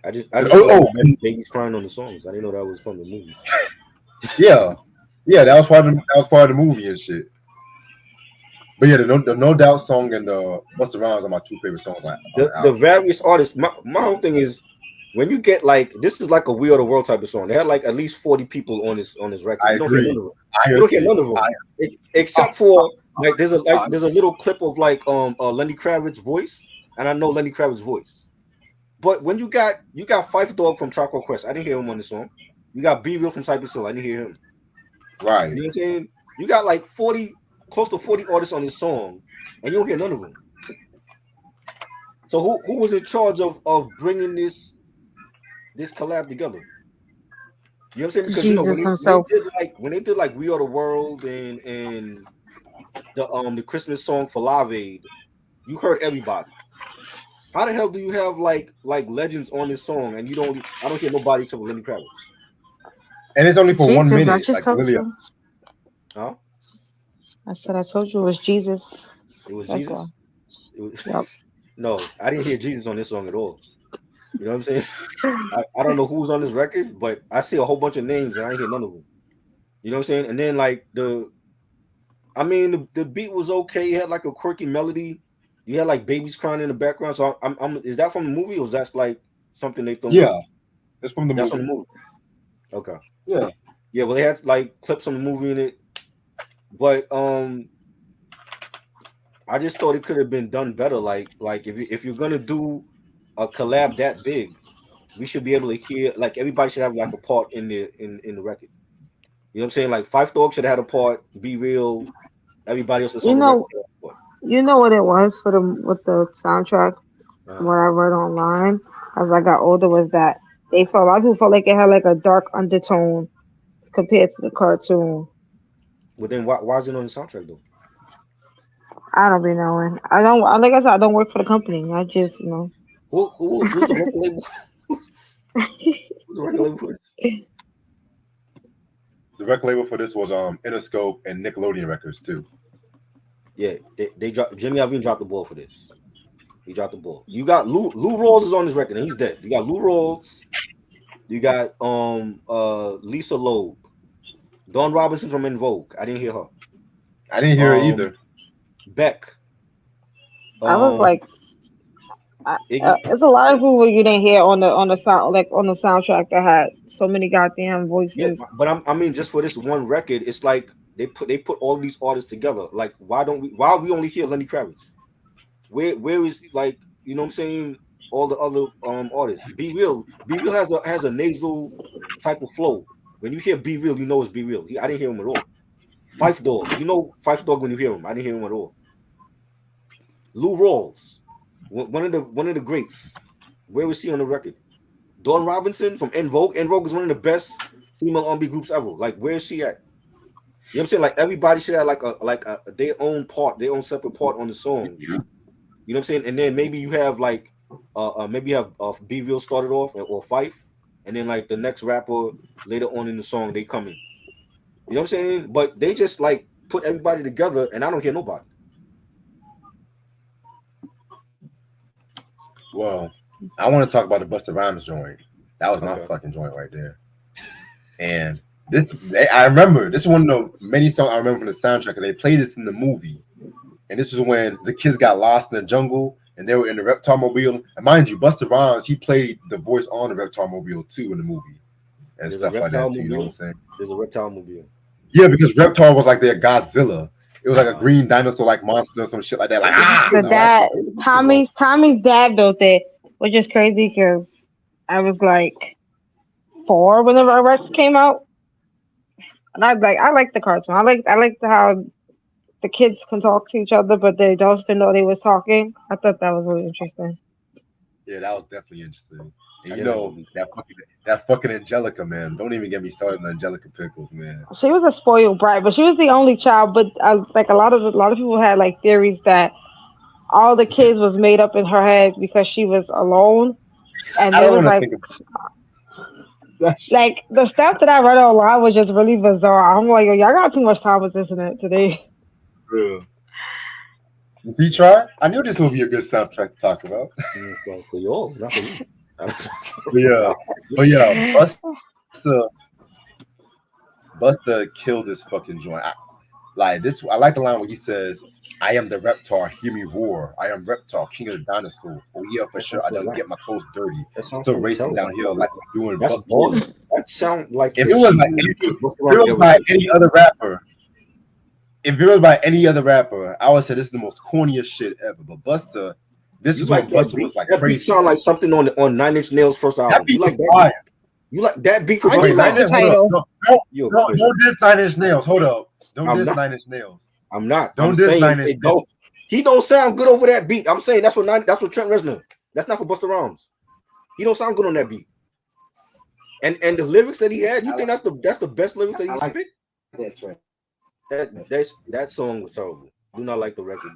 I just oh, know oh, that and babies crying on the songs. I didn't know that was from the movie. yeah, yeah, that was part of the movie and shit. But yeah, the No Doubt song and the Busta Rhymes are my two favorite songs on the The album. various artists. My whole thing is when you get like this is like a We Are the World type of song. They had like at least 40 people on this record. I You don't hear none agree. of them. I You don't hear agree. none of them, I ah, except for like ah, there's a little clip of like Lenny Kravitz's voice, and I know Lenny Kravitz's voice. But when you got Phife Dawg from Tribe Called Quest, I didn't hear him on the song. You got B Real from Cypress Hill, I didn't hear him. right. You know what I'm saying? You got like 40, close to 40 artists on this song, and you don't hear none of them. So who was in charge of bringing this collab together? You know what I'm saying? Because you know Jesus when they himself. did like We Are the World and the Christmas song for Live Aid, you heard everybody. How the hell do you have like legends on this song and you don't? I don't hear nobody except for Lenny Kravitz. And it's only for one Jesus, I minute. just Like told literally, you. Huh? I said I told you it was Jesus. It was That's why. Jesus. It was Yep. no. I didn't hear Jesus on this song at all. You know what I'm saying? I don't know who's on this record, but I see a whole bunch of names and I ain't hear none of them. You know what I'm saying? And then like I mean the beat was okay. It had like a quirky melody. You had like babies crying in the background. So is that from the movie or is that like something they thrown yeah, in? it's from the That's from the movie. movie. Okay. Yeah, Yeah, well they had like clips from the movie in it, but I just thought it could have been done better. Like if you're gonna do a collab that big, we should be able to hear like everybody should have like a part in the record. You know what I'm saying? Like Five Dog should have had a part. Be Real. Everybody else that's You on the record know, should have a part. you know what it was for the with the soundtrack. Uh-huh. What I read online as I got older was that they felt a lot of people felt like it had like a dark undertone compared to the cartoon. But then why is it on the soundtrack though? I don't be knowing. I don't. Like I said, I don't work for the company. I just Who's the record label? Who's the record label for this? the record label for this was Interscope and Nickelodeon Records too. Yeah, they dropped Jimmy Iovine dropped the ball for this. He dropped the ball. You got Lou Rawls is on this record and he's dead. You got Lou Rawls. You got Lisa Loeb, Dawn Robinson from In Vogue. I didn't hear her. I didn't hear it Um, either. Beck, I was um, like, Iggy. it's a lot of people you didn't hear on the sound like on the soundtrack that had so many goddamn Yeah, voices. but I mean, just for this one record, it's like they put all these artists together. Like, why we only hear Lenny Kravitz? Where is like you know what I'm saying? All the other artists. Be Real has a nasal type of flow. When you hear Be Real, you know it's Be Real. I didn't hear him at all. Fife Dog, you know Fife Dog when you hear him. I didn't hear him at all. Lou Rawls, one of the greats. Where was he on the record? Dawn Robinson from En Vogue. En Vogue is one of the best female R&B groups ever. Like, where is she at? You know what I'm saying? Like, everybody should have like a their own part, their own separate part on the song. You know what I'm saying? And then maybe you have like, maybe you have B Real started off or Fife, and then like the next rapper later on in the song they come in. You know what I'm saying? But they just like put everybody together, and I don't hear nobody. Well, I want to talk about the Busta Rhymes joint. That was my Okay. fucking joint right there. And this, I remember, this is one of the many songs I remember from the soundtrack because they played this in the movie. And this is when the kids got lost in the jungle and they were in the reptile mobile. And mind you, Busta Rhymes, he played the voice on the reptile mobile too in the movie and There's a stuff like reptile that too. You know what I'm mobile. saying? There's a reptile mobile. Yeah, because Reptar was like their Godzilla. It was like a Uh, green dinosaur like monster or some shit like that. Like when did you The kids watch dad, it? When did you kids watch Tommy's dad built it, which is crazy because I was like 4 when the Rugrats came out, and I like the cartoon. I like how the kids can talk to each other, but the adults didn't know they was talking. I thought that was really interesting. yeah, that was definitely interesting. it? And I you didn't have no know beef. that fucking Angelica man. Don't even get me started on Angelica Pickles, man. She was a spoiled brat, but she was the only child. But like a lot of people had like theories that all the kids was made up in her head because she was alone, and I there don't was want to like think of Like the stuff that I read online was just really bizarre. I'm like, yo, y'all got too much time with this internet today. Real. Did he try? I knew this would be a good soundtrack to talk about. Well, for y'all, not for me. But yeah, but yeah, Buster killed this fucking joint. Like this, I like the line where he says, "I am the reptar, hear me roar. I am reptar, king of the dinosaur. Oh yeah, for That sure. sounds I so don't whack. get my clothes dirty. That sounds Still so racing terrible. downhill like I'm doing That's Buck Fury." boss. That sound like If the it was like cheesy Busta if it Rhymes was ever by shit. any other rapper, if it was by any other rapper, I would say this is the most corniest shit ever. But Buster, this You is like when that Buster beat? was like That beat crazy. sound like something on Nine Inch Nails' first That album. You beat was like that beat? fire. You like that beat for I Busta just Wait, like Nine the Inch, Rhymes? hold up. title. No, no, You a no, pussy. don't diss Nine Inch Nails. Hold up. Don't I'm diss not. Nine Inch Nails. I'm not. I'm Don't diss saying Nine Inch it Nails. don't. He don't sound good over that beat. I'm saying that's what that's what Trent Reznor. That's not for Busta Rhymes. He don't sound good on that beat. And the lyrics that he had, you think that's the best lyrics that he spit? That song was terrible. Do not like the record.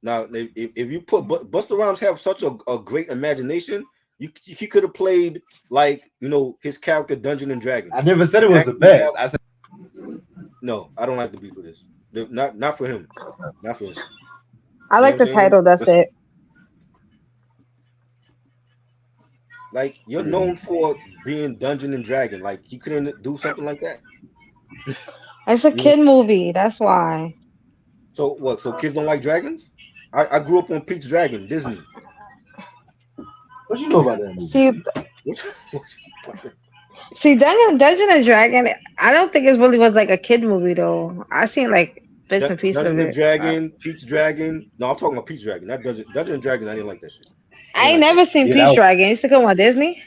Now, if you put Busta Rhymes have such a great imagination, he could have played like his character Dungeon and Dragon. I never said it And was the actually have best. I said no. I don't like the beat for this. Not for him. Not for him. I You know what like I'm the saying? title. That's it. Like you're known for being Dungeon and Dragon. Like he couldn't do something like that. It's a You know. kid movie. That's why. So what? So kids don't like dragons? I grew up on Pete's Dragon, Disney. what you know about that movie? See, What, what the, see, Dungeon and Dragon. I don't think it really was like a kid movie though. I seen like bits and pieces of Dungeon and it. Dragon, Pete's Dragon. No, I'm talking about Pete's Dragon, not Dungeon and Dragon. I didn't like that shit. I I didn't ain't like that. never seen Yeah, that Peach was Dragon. It used to come on Disney.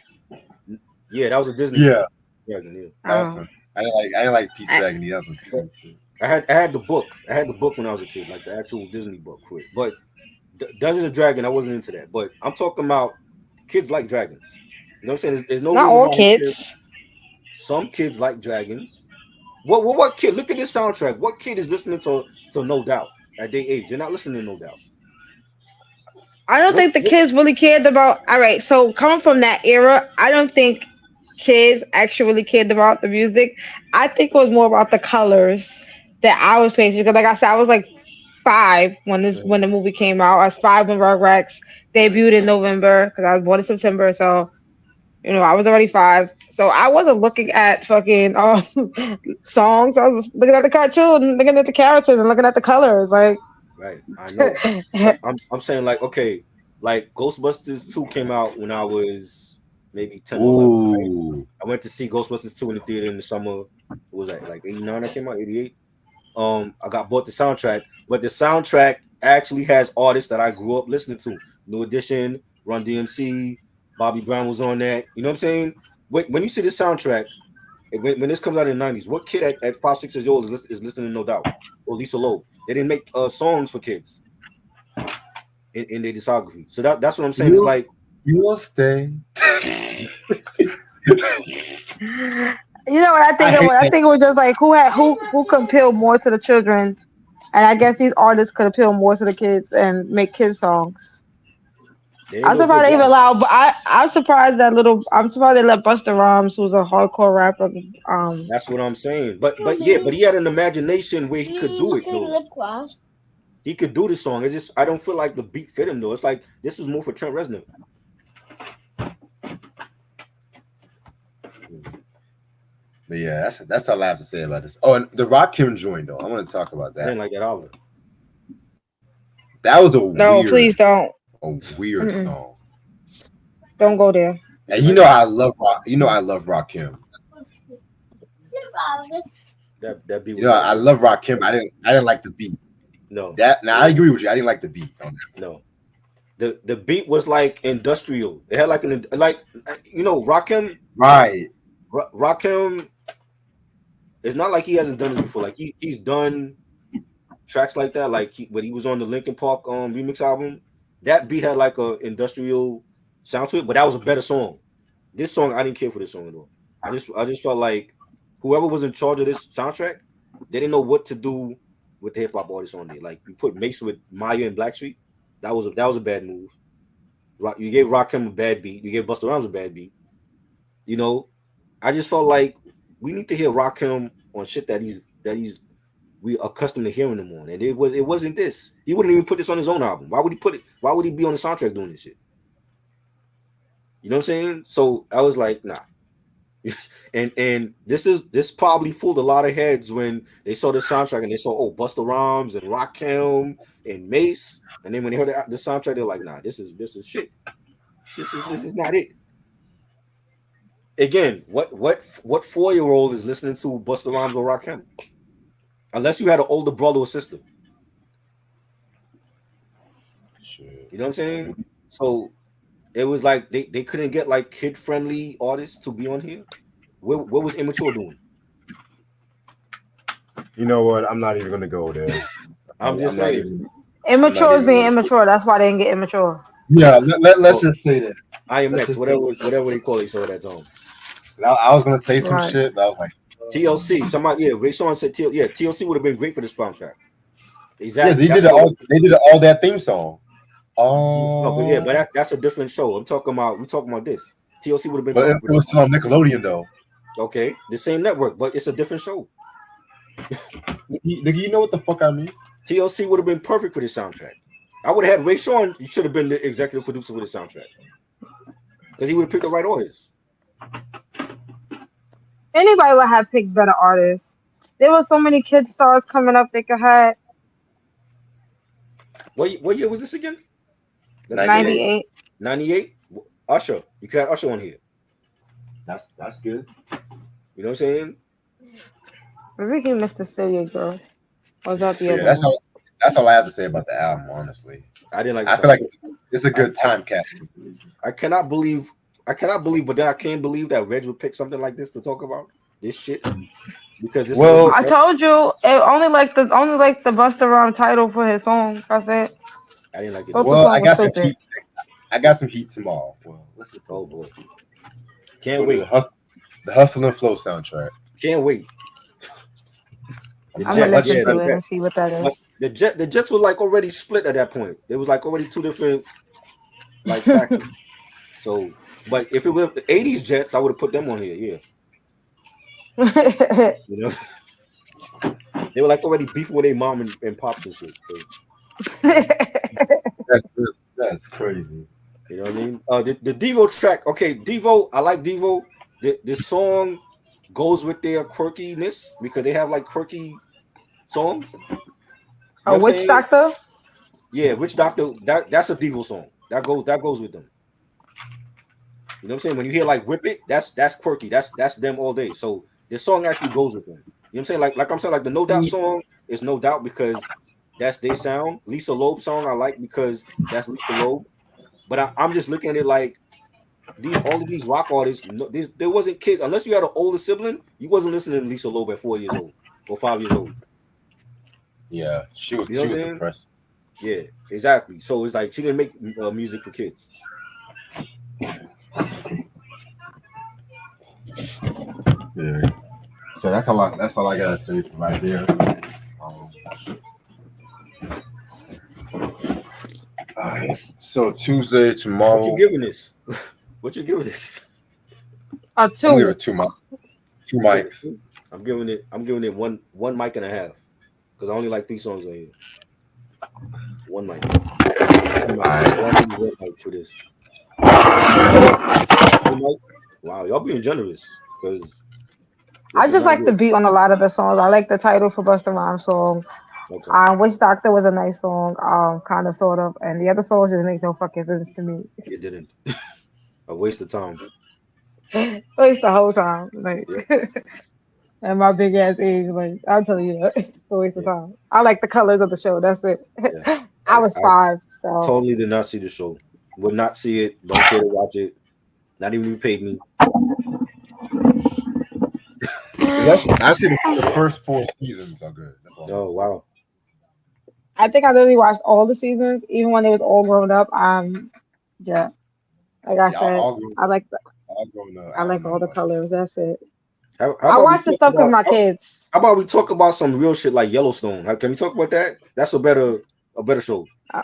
Yeah, that was a Disney yeah. film. Dragon, yeah. That was Oh, some. I didn't like Pete's I, Dragon. That was But some shit. I had the book. I had the book when I was a kid, like the actual Disney book for it. But Dungeons and Dragon, I wasn't into that. But I'm talking about kids like dragons. You know what I'm saying? There's no not reason all why he cares. kids. Some kids like dragons. What kid? Look at this soundtrack. What kid is listening to No Doubt at their age? You're not listening to No Doubt. I don't think the What kids really cared about. All right, so coming from that era, I don't think kids actually really cared about the music. I think it was more about the colors that I was paying attention. Because, like I said, I was like 5 when the movie came out. I was 5 when Rugrats debuted in November because I was born in September. So I was already 5. So I wasn't looking at fucking songs. I was looking at the cartoon, looking at the characters, and looking at the colors. Like, right? I know, but I'm saying like okay, like Ghostbusters 2 came out when I was maybe 10 or 11. Right? Ooh. I went to see Ghostbusters 2 in the theater in the summer. What was that like 89? I came out 88. I got bought the soundtrack, but the soundtrack actually has artists that I grew up listening to. New Edition, Run DMC, Bobby Brown was on that. You know what I'm saying? When you see this soundtrack, when this comes out in the 90s, what kid at 5, 6 years old is listening to No Doubt or Lisa Loeb? They didn't make songs for kids in their discography. So that's what I'm saying. It's You like you'll stay. What I I think it hate was? I that. think it was just like who could appeal more to the children, and I guess these artists could appeal more to the kids and make kids songs. they ain't I'm no good surprised they even rappers. allowed, but I'm surprised they let Busta Rhymes, who's a hardcore rapper. That's what I'm saying. But yeah, but he had an imagination where he could do it though. He could do the song. It's just I don't feel like the beat fit him though. It's like this was more for Trent Reznor. But yeah, that's all I have to say about this. Oh, and the Rakim joint though. I want to talk about I that. didn't like that either. That was No, please don't. a weird Mm-mm. song. Don't go there. And you know I love Rock. You know I love Rakim. That beat You was know whack. I love Rakim. I didn't like the beat. No, That now I agree with you. I didn't like the beat on that. no. The beat was like industrial. It had like Rakim. Right. Rakim. It's not like he hasn't done this before. Like he's done tracks like that. Like when he was on the Linkin Park remix album, that beat had like a industrial sound to it, but that was a better song. This song I didn't care for this song at all. I just felt like whoever was in charge of this soundtrack, they didn't know what to do with the hip hop artists on there. Like you put Mace with Maya and Blackstreet, that was a bad move. You gave Rakim a bad beat. You gave Busta Rhymes a bad beat. You know, I just felt like we need to hear Rakim on shit that he's we accustomed to hearing him on, and it wasn't this. He wouldn't even put this on his own album. Why would he put it? Why would he be on the soundtrack doing this shit? You know what I'm saying? So I was like, nah. and this probably fooled a lot of heads when they saw the soundtrack and they saw Busta Rhymes and Rakim and Mace, and then when they heard the soundtrack, they're like, nah, this is shit. This is not it. Again, what 4-year-old is listening to Busta Rhymes or Rakim? Unless you had an older brother or sister. Shit. You know what I'm saying? So it was like they couldn't get like kid friendly artists to be on here. What was Immature doing? You know what? I'm not even gonna go there. I'm just I'm not saying. even. I'm not Immature is even being gonna. immature. That's why they didn't get immature. Yeah. Let's Oh, just say that. I am Let's next. just say. Whatever they call each other that song. I was gonna say some Right. shit, but I was like, TLC. Somebody, yeah, Ray Sean said TLC would have been great for this soundtrack. yeah, Exactly. That's all. They did all that theme song. No, but yeah, Oh, that's a different show. We talking about this. TLC would have been but perfect it for this was still on soundtrack. Nickelodeon though. Okay, the same network, but it's a different show. Nigga, you know what the fuck I mean? TLC would have been perfect for this soundtrack. I would have had Ray Sean. He should have been the executive producer for the soundtrack because he would have picked the right artists. Anybody would have picked better artists. There were so many kid stars coming up they could have. What year was this again? Let me see. 98. 98. 98. Usher. You could have Usher on here. That's good. You know what I'm saying? Maybe he missed the studio girl. Or was that the Yeah, other one? that's all I have to say about the album. Honestly, I didn't like I the feel like soundtrack. it's a good I, time capsule. I cannot believe. But then I can't believe that Reg would pick something like this to talk about this shit because this is what Well, he. I told you it only like the Busta Rhymes title for his song. That's it. I didn't like it Both either. the well, song was stupid. I got some heat tomorrow. Well, let's just Oh go. boy, can't Go to wait, the Hustle and Flow soundtrack. can't wait. The I'm gonna Jets, listen yeah, to the it and Jets. see what that But is. the Jets were like already split at that point. There was like already two different like factions. So, but if it was the '80s Jets, I would have put them on here. Yeah, you know, they were like already beefing with their mom and pops and shit. So, That's crazy. you know what I mean? The Devo track. Okay, Devo. I like Devo. The song goes with their quirkiness because they have like quirky songs. You know A what I'm witch saying? doctor? Yeah, Witch Doctor. That's a Devo song. That goes with them. You know what I'm saying? When you hear like Whip It, that's quirky. That's them all day. So this song actually goes with them. You know what I'm saying? Like I'm saying, like the No Doubt song is No Doubt because that's their sound. Lisa Loeb song I like because that's Lisa Loeb. But I'm just looking at it like all of these rock artists. No, there wasn't kids unless you had an older sibling. You wasn't listening to Lisa Loeb at 4 years old or 5 years old. Yeah, You know she what I'm was saying? depressed. Yeah, exactly. So it's like she didn't make music for kids. Yeah. So that's all I gotta say right there. Um, alright. So Tuesday What you tomorrow, giving this? What you giving this? A I'm gonna give it two. two You giving it mics. two? I'm giving it one mic and a half because I only like 3 songs on here. One mic. One mic. All I Alright. need is one mic for this. Two mics? Wow, y'all being generous because this I is just not like the good. beat on a lot of the songs. I like the title for Busta Rhymes song. Okay, Witch Doctor was a nice song, kind of, sort of, and the other songs just make no fucking sense to me. it didn't. A waste of time. Waste the whole time, like, Yep. and my big ass age, like, I'll tell you that it's a waste of Yeah. time. I like the colors of the show. That's it. Yeah. I was I 5, so totally did not see the show. Would not see it. Don't care to watch it. Not even if you paid me. I see the first 4 seasons are good. That's all I'm Oh gonna say. wow. I think I literally watched all the seasons, even when it was all grown up. Yeah, like I Yeah, said, all grown up. I I don't like know all the about colors. That's it. How I about we watch the talk stuff because about my kids. how about we talk about some real shit like Yellowstone? Can we talk about that? That's a better show. Uh,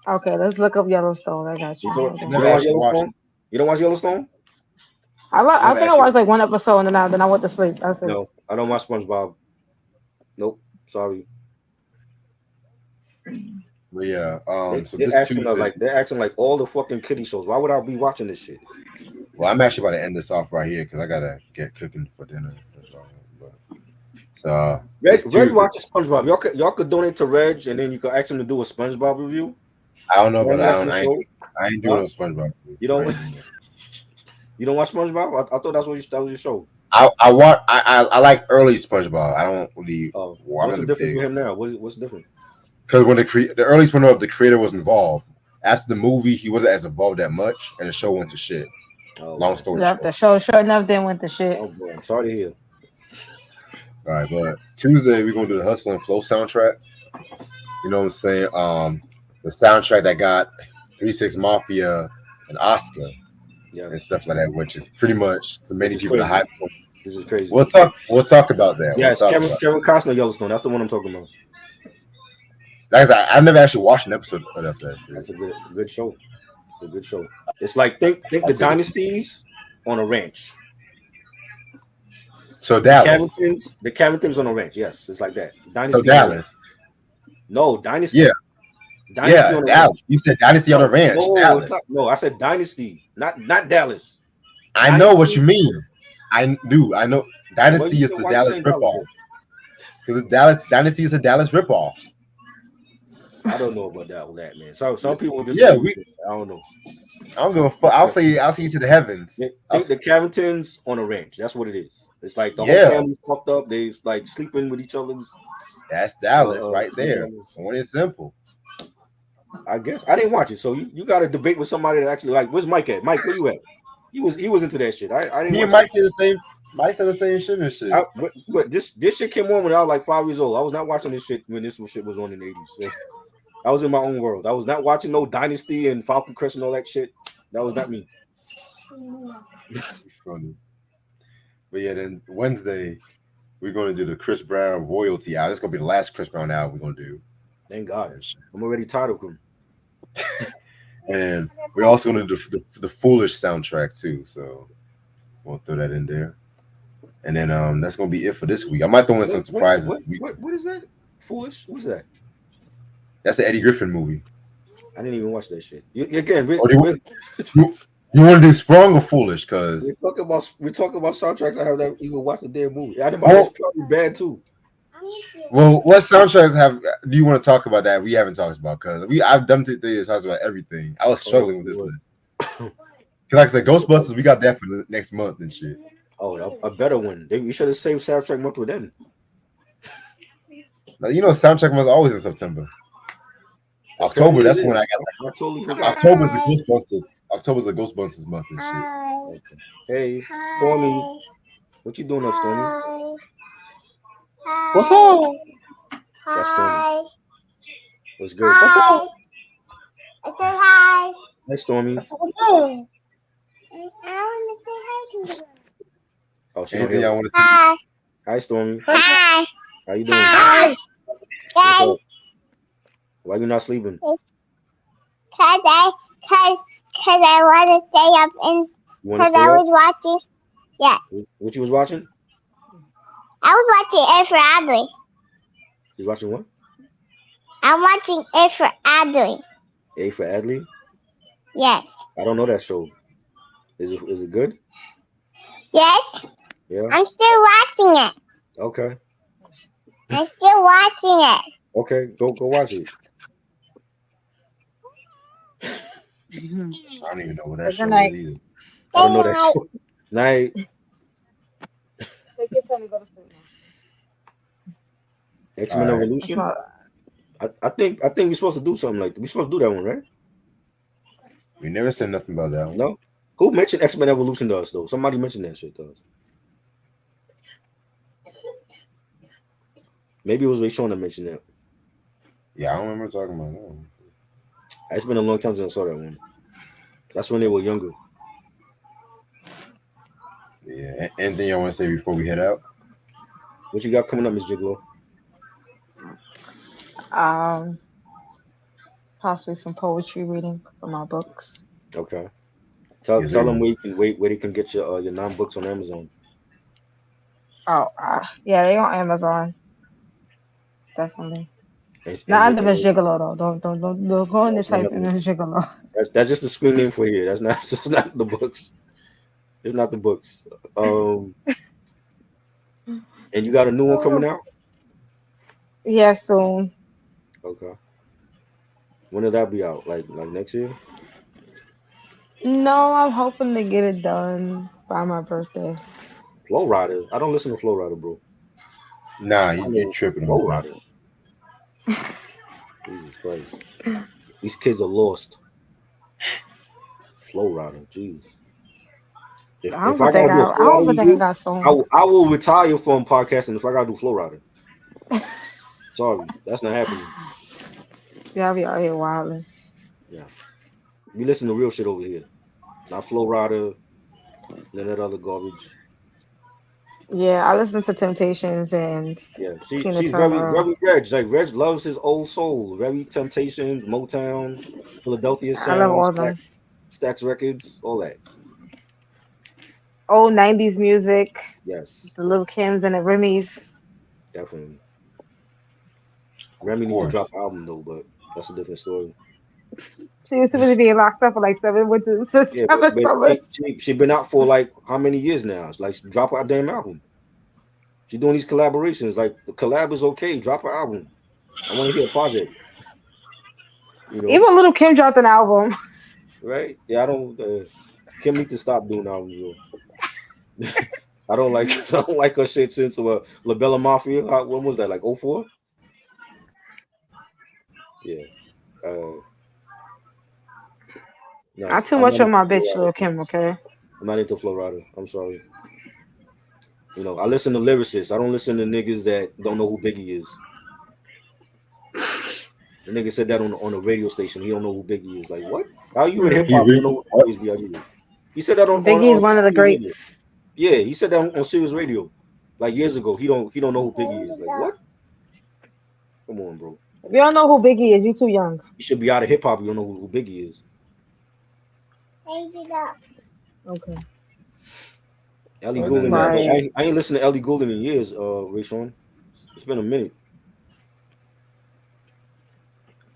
okay, let's look up Yellowstone. I got You you. talk, Hold I you on. never don't watch actually watched Yellowstone? it. You don't watch Yellowstone? I Let me think I ask you. watched like one episode and then I went to sleep. That's it. No, I don't watch SpongeBob. Nope. Sorry. But yeah, They so they're this acting Tuesday. like they're acting like all the fucking kiddie shows. Why would I be watching this shit? Well, I'm actually about to end this off right here because I gotta get cooking for dinner. As well. But, so Reg, this Reg Tuesday. watches SpongeBob. Y'all could donate to Reg, and then you could ask him to do a SpongeBob review. I don't know You about don't that. watch the show, I ain't doing huh? no SpongeBob. You I don't ain't doing that. you don't watch SpongeBob? I thought that was your show. I want. I like early SpongeBob. I don't really. Oh, Well, I'm what's the not a difference big with him now? What's different? because when the early SpongeBob, the creator was involved. After the movie, he wasn't as involved that much, and the show went to shit. Oh Long man. story Yep, short. the show sure enough then went to shit. Oh boy, I'm sorry to hear. All right, but Tuesday we're gonna do the Hustle and Flow soundtrack. You know what I'm saying? The soundtrack that got 3 6 Mafia an Oscar and Yes, stuff like that, which is pretty much to this many is people the high crazy. point. This is crazy. We'll talk about that. We'll Yes, talk Kevin about Kevin Costner Yellowstone. That's the one I'm talking about. that. I've never actually watched an episode of that shit. That's a good show. It's a good show. It's like think I'll the take it. dynasties on a ranch. So Dallas. The Carringtons on a ranch. Yes, it's like that. So Dynasty on a ranch. Dallas. No, Yeah, dynasty. Dynasty yeah, on a Dallas. ranch. You said Dynasty on a No, ranch, no, it's not. Dallas. No, I said dynasty, not Dallas. I know what you Dynasty. mean. I do. I know Dynasty is the Why you Dallas saying Dallas ripoff for? because Dallas Dynasty is a Dallas ripoff. I don't know about that, man. So some people Yeah, disagree with you. I don't know. I don't give a fuck. I'll see you to the heavens. Think the Carringtons on a ranch. That's what it is. It's like the whole Yeah, family's fucked up. They like sleeping with each other's. that's Dallas right there. You When it's simple. I guess I didn't watch it, so you got to debate with somebody that actually like. Where's Mike at? Mike, where you at? He was into that shit. I didn't Me and watch that. Mike say the same. Mike said the same shit and shit. But this shit came on when I was like 5 years old. I was not watching this shit when this shit was on in the 80s. So I was in my own world. I was not watching no Dynasty and Falcon Crest and all that shit. That was not me. Funny. But yeah, then Wednesday we're gonna do the Chris Brown royalty out. It's gonna be the last Chris Brown album we're gonna do. Thank God. And, shit. I'm already tired of him. And we're also gonna do the Foolish soundtrack too. So we'll throw that in there. And then that's gonna be it for this week. I might throw in some surprises. What is that? Foolish? What's that? That's the Eddie Griffin movie. I didn't even watch that shit. Again, Or do you want to do Sprung or Foolish? Because we're talking about soundtracks. I haven't even watched the damn movie. I well, it's probably bad too. what soundtracks do you want to talk about that we haven't talked about? Because I've done to talk about everything. I was struggling with this list. Because like I said, Ghostbusters, we got that for the next month and shit. Oh, a better one. We should have saved soundtrack month with them. Now, soundtrack month is always in September. October, that's when I got. I totally forgot. October's the Ghostbusters. October's the Ghostbusters month and shit. Okay. Hey, Stormy, what you doing up, Stormy? What's up? That's Stormy. What's good? What's up? I said hi. Hi, Stormy. What's up? I want to say hi to you. Oh, she don't Anything hear. y'all want to say? Hi. Hi, Stormy. Hi. How you doing? Hi. What's Good. up? Why you not sleeping? Cause I want to stay up and You want to cause stay I up? was watching. Yeah, What you was watching? I was watching it for Adley. You was watching what? I'm watching it for Adley. A for Adley? Yes. I don't know that show. Is it good? Yes. Yeah. I'm still watching it. Okay. I'm still watching it. Okay. Go watch it. Mhm. I don't even know what that Good show night. is either. I don't know that Good show. Night. Take your pen and go to sleep now. X-Men All right. Evolution. That's I think we're supposed to do something like that. We're supposed to do that one, right? We never said nothing about that one. No. Who mentioned X-Men Evolution to us though? Somebody mentioned that shit to us. Maybe it was Rayshon that mentioned that. Yeah, I don't remember talking about that one. It's been a long time since I saw that one. That's when they were younger. Yeah. Anything y'all want to say before we head out? What you got coming up, Miss Gigolo? Possibly some poetry reading for my books. Okay. Yes, Tell them sir. where you can where they can get your 9 books on Amazon. Oh, yeah, they on Amazon definitely. And Not you under Miss Gigolo though. Don't go in the that's not type in Miss Gigolo. that's just the screen name for here. That's not that's not the books. It's not the books. Um, and you got a new one coming out. Yeah, soon. Okay, when did that be out? Like next year? No, I'm hoping to get it done by my birthday. Flow Rider. I don't listen to Flow Rider, bro. Nah, I don't you know tripping on Flow bro. Rider. Jesus Christ, these kids are lost. Flow Rider. Jeez. I If don't I think gotta do a I Flow don't Rider even think I review, got songs. I will retire from podcasting if I gotta do Flow Rider. Sorry, that's not happening. Yeah, I'll be out here wilding. Yeah, we listen to real shit over here, not Flow Rider, none of that other garbage. Yeah, I listen to Temptations and Yeah, Tina she's very Turner. very Reg. Like Reg loves his old soul. Very Temptations, Motown, Philadelphia I love sound, all of them. Stax Records, all that. Old '90s music, Yes, the Lil Kims and the Remy's. definitely. Of Remy needs to course. drop an album though, but that's a different story. She was supposed to be locked up for like 7 winters, Yeah, 7 summers. she been out for like how many years now? It's like drop a damn album. She's doing these collaborations. Like the collab is okay. Drop an album. I want to hear a project. You know, Even Little Kim dropped an album. right? Yeah, I don't. Kim need to stop doing albums though. I don't like I don't like her shit since La Bella Mafia. When was that? Like '04? Yeah. Uh, no, Not too I'm much not on into my Flow bitch, Rider. Lil Kim. Okay. I'm not into Flow Rider. I'm sorry. You know, I listen to lyricists. I don't listen to niggas that don't know who Biggie is. The nigga said that on a radio station. He don't know who Biggie is. Like what? How you in hip Hmm. He hop? You don't re- know who what? Notorious B.I.G. is? He said that Biggie's on one of the Sirius Radio. greats. Yeah, he said that on Sirius Radio like years ago. He don't know who Biggie is. Like what? Come on, bro. If you don't know who Biggie is, you too young. You should be out of hip hop. You don't know who Biggie is. Okay. Ellie Other than Goulding is that, dope. Right. I ain't listened to Ellie Goulding in years. Rayshon, it's been a minute.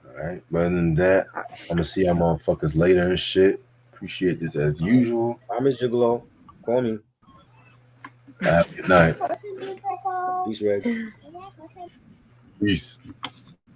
all right. But other than that, I'm gonna see y'all motherfuckers later and shit. Appreciate this as usual. I miss Gigolo. Call me. Have a good night. Peace, Reg. Peace.